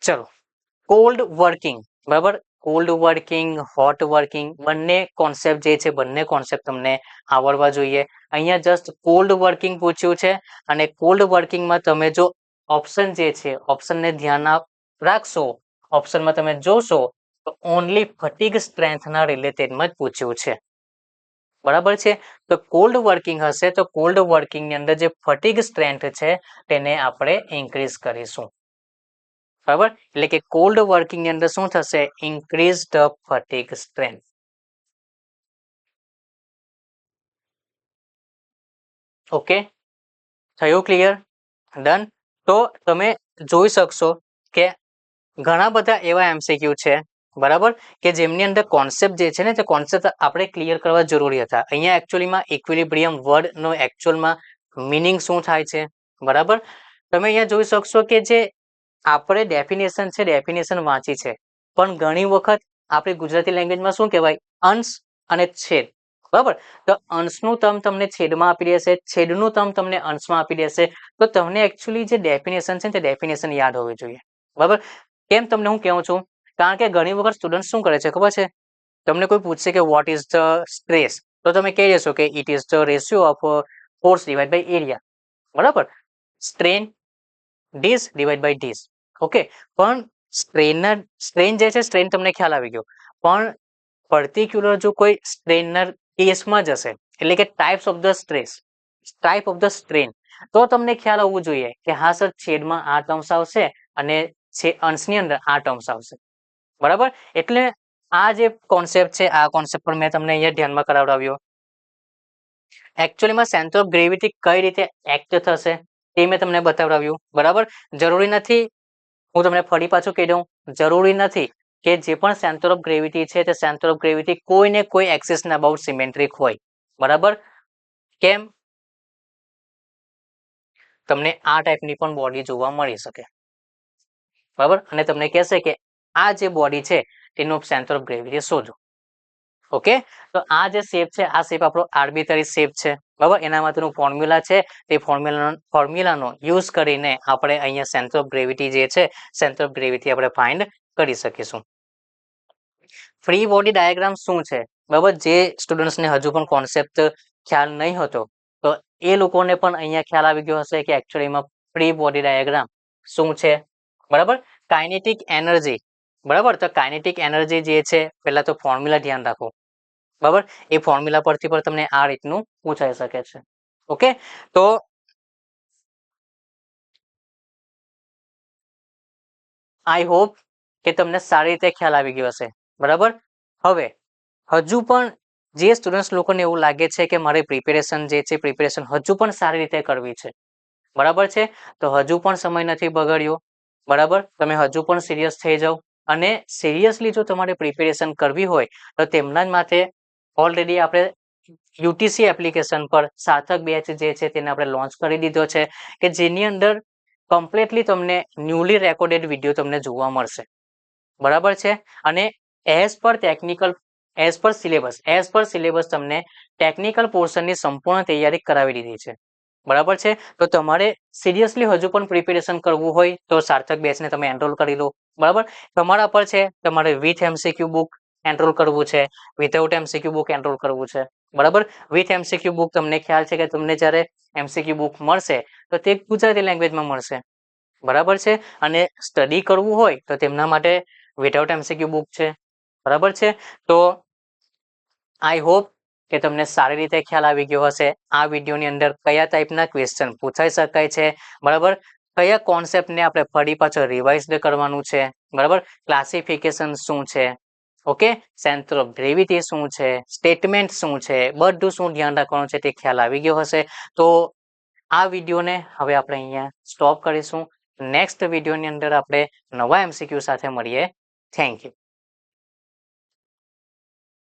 ચલો, કોલ્ડ વર્કિંગ. બરાબર. કોલ્ડ વર્કિંગ, હોટ વર્કિંગ, બંને કોન્સેપ્ટ જે છે બંને કોન્સેપ્ટ તમને આવડવા જોઈએ. અહીંયા જસ્ટ કોલ્ડ વર્કિંગ પૂછ્યું છે અને કોલ્ડ વર્કિંગમાં તમે જો ઓપ્શન જે છે ઓપ્શનને ધ્યાન રાખશો, ઓપ્શનમાં તમે જોશો તો ઓનલી ફટીગ સ્ટ્રેન્થના રિલેટેડમાં જ પૂછ્યું છે. બરાબર છે. તો કોલ્ડ વર્કિંગ હશે તો કોલ્ડ વર્કિંગની અંદર જે ફટીગ સ્ટ્રેન્થ છે તેને આપણે ઇન્ક્રીઝ કરીશું. બરાબર. એટલે કે કોલ્ડ વર્કિંગની અંદર શું થશે? Increase the fatigue strength. Okay, થયું ક્લિયર? ડન. તો તમે જોઈ શકશો કે ઘણા બધા એવા એમસીક્યુ છે, બરાબર, કે જેમની અંદર કોન્સેપ્ટ જે છે ને તે કોન્સેપ્ટ આપણે ક્લિયર કરવા જરૂરી હતા. અહીંયા એકચ્યુઅલીમાં ઇક્વિલિબ્રિયમ વર્ડનો એકચ્યુઅલમાં મિનિંગ શું થાય છે? બરાબર. તમે અહીંયા જોઈ શકશો કે જે આપણે ડેફિનેશન છે ડેફિનેશન વાંચી છે, પણ ઘણી વખત આપણી ગુજરાતી લેંગ્વેજમાં શું કહેવાય? અંશ અને છેદ. બરાબર. તો અંશનું ટર્મ તમને છેદમાં આપી દેશે, છેદનું ટર્મ તમને અંશમાં આપી દેશે. તો તમને એકચ્યુઅલી જે ડેફિનેશન છે તે ડેફિનેશન યાદ હોવી જોઈએ. બરાબર. કેમ તમને હું કહું છું? કારણ કે ઘણી વખત સ્ટુડન્ટ શું કરે છે ખબર છે? તમને કોઈ પૂછશે કે વોટ ઇઝ ધ સ્ટ્રેસ, તો તમે કહી દેશો કે it is the ratio of force divide by area. બરાબર. Strain DS divide by DS. Okay. પણ સ્ટ્રેન જે છે સ્ટ્રેન તમને ખ્યાલ આવી ગયો, પણ પર્ટિક્યુલર જો કોઈ સ્ટ્રેનર કેસમાં જશે એટલે કે types of the stress, type of the strain, તો તમને ખ્યાલ આવવું જોઈએ કે હા સર છેદમાં આ ટર્મ્સ આવશે અને અંશની અંદર આ ટર્મ્સ આવશે. બરાબર. એટલે આ જે કોન્સેપ્ટ છે આ કોન્સેપ્ટ પણ મેં તમને અહીંયા ધ્યાનમાં કરાવડાવ્યો. એકચ્યુઅલીમાં સેન્ટર ઓફ ગ્રેવિટી કઈ રીતે એક્ટ થશે તે મેં તમને બતાવડાવ્યું. બરાબર. જરૂરી નથી, હું તમને ફરી પાછું કહી દઉં, જરૂરી નથી કે જે પણ સેન્ટર ઓફ ગ્રેવિટી છે તે સેન્ટર ઓફ ગ્રેવિટી કોઈને કોઈ એક્સિસના અબાઉટ સિમેટ્રિક હોય, બરાબર? કેમ? તમને આ ટાઈપની પણ બોડી જોવા મળી શકે, બરાબર? અને તમને કહેશે કે આ જે બોડી છે તેનું સેન્ટર ઓફ ગ્રેવિટી શોધો. ઓકે, તો આ જે શેપ છે આ શેપ આપણો આર્બિટરી શેપ છે, બરાબર? એના માટેનું ફોર્મ્યુલા છે, તે ફોર્મ્યુલાનો યુઝ કરીને આપણે અહીંયા સેન્ટર ઓફ ગ્રેવિટી જે છે સેન્ટર ઓફ ગ્રેવિટી આપણે ફાઇન્ડ કરી શકીશું. ફ્રી બોડી ડાયાગ્રામ શું છે, બરાબર? જે સ્ટુડન્ટ્સને હજુ પણ કોન્સેપ્ટ ખ્યાલ નહીં હતો તો એ લોકોને પણ અહીંયા ખ્યાલ આવી ગયો હશે કે એકચ્યુઅલીમાં ફ્રી બોડી ડાયાગ્રામ શું છે, બરાબર? કાઇનેટિક એનર્જી, બરાબર? તો કાઇનેટિક એનર્જી જે છે પહેલા તો ફોર્મ્યુલા ધ્યાન રાખો, બરાબર? એ ફોર્મ્યુલા પરથી પણ તમને આ રીતનું પૂછાઈ શકે છે. ઓકે, તો આઈ હોપ કે તમને સારી રીતે ખ્યાલ આવી ગયો હશે, બરાબર? હવે હજુ પણ જે સ્ટુડન્ટ્સ લોકોને એવું લાગે છે કે મારી પ્રિપેરેશન જે છે પ્રિપેરેશન હજુ પણ સારી રીતે કરવી છે, બરાબર છે? તો હજુ પણ સમય નથી બગાડ્યો, બરાબર? તમે હજુ પણ સિરિયસ થઈ જાઓ અને સિરિયસલી જો તમારે પ્રિપેરેશન કરવી હોય તો તેમના જ માટે ઓલરેડી આપણે યુટીસી એપ્લિકેશન પર સાર્થક બેચ જે છે તેને આપણે લોન્ચ કરી દીધો છે કે જેની અંદર કમ્પ્લીટલી તમને ન્યૂલી રેકોર્ડેડ વિડીયો તમને જોવા મળશે, બરાબર છે? અને એઝ પર સિલેબસ તમને ટેકનિકલ પોર્શનની સંપૂર્ણ તૈયારી કરાવી દીધી છે, બરાબર છે? તો તમારે સિરિયસલી હજુ પણ પ્રિપેરેશન કરવું હોય તો સાર્થક બેચને તમે એનરોલ કરી લો, બરાબર? તમારા પર છે, તમારે વિથ એમસીક્યુ બુક એનરોલ કરવું છે, વિધાઉટ એમસીક્યુ બુક એનરોલ કરવું છે, બરાબર? વિથ એમસીક્યુ બુક તમને ખ્યાલ છે કે તમને જ્યારે એમસીક્યુ બુક મળશે તો તે ગુજરાતી લેંગ્વેજમાં મળશે, બરાબર છે? અને સ્ટડી કરવું હોય તો તેમના માટે વિધાઉટ એમસીક્યુ બુક છે, બરાબર છે? તો આઈ હોપ કે તમને સારી રીતે ખ્યાલ આવી ગયો હશે આ વિડીયોની અંદર કયા ટાઈપના ક્વેશ્ચન પૂછાઈ શકાય છે, બરાબર? કયા કોન્સેપ્ટને આપણે ફરી પાછળ રિવાઇઝ કરવાનું છે, બરાબર? ક્લાસિફિકેશન શું છે, ઓકે? સેન્ટર ઓફ ગ્રેવિટી શું છે, સ્ટેટમેન્ટ શું છે, બધું શું ધ્યાન રાખવાનું છે તે ખ્યાલ આવી ગયો હશે. તો આ વિડીયોને હવે આપણે અહીંયા સ્ટોપ કરીશું. નેક્સ્ટ વિડીયોની અંદર આપણે નવા એમસીક્યુ સાથે મળીએ. Thank you.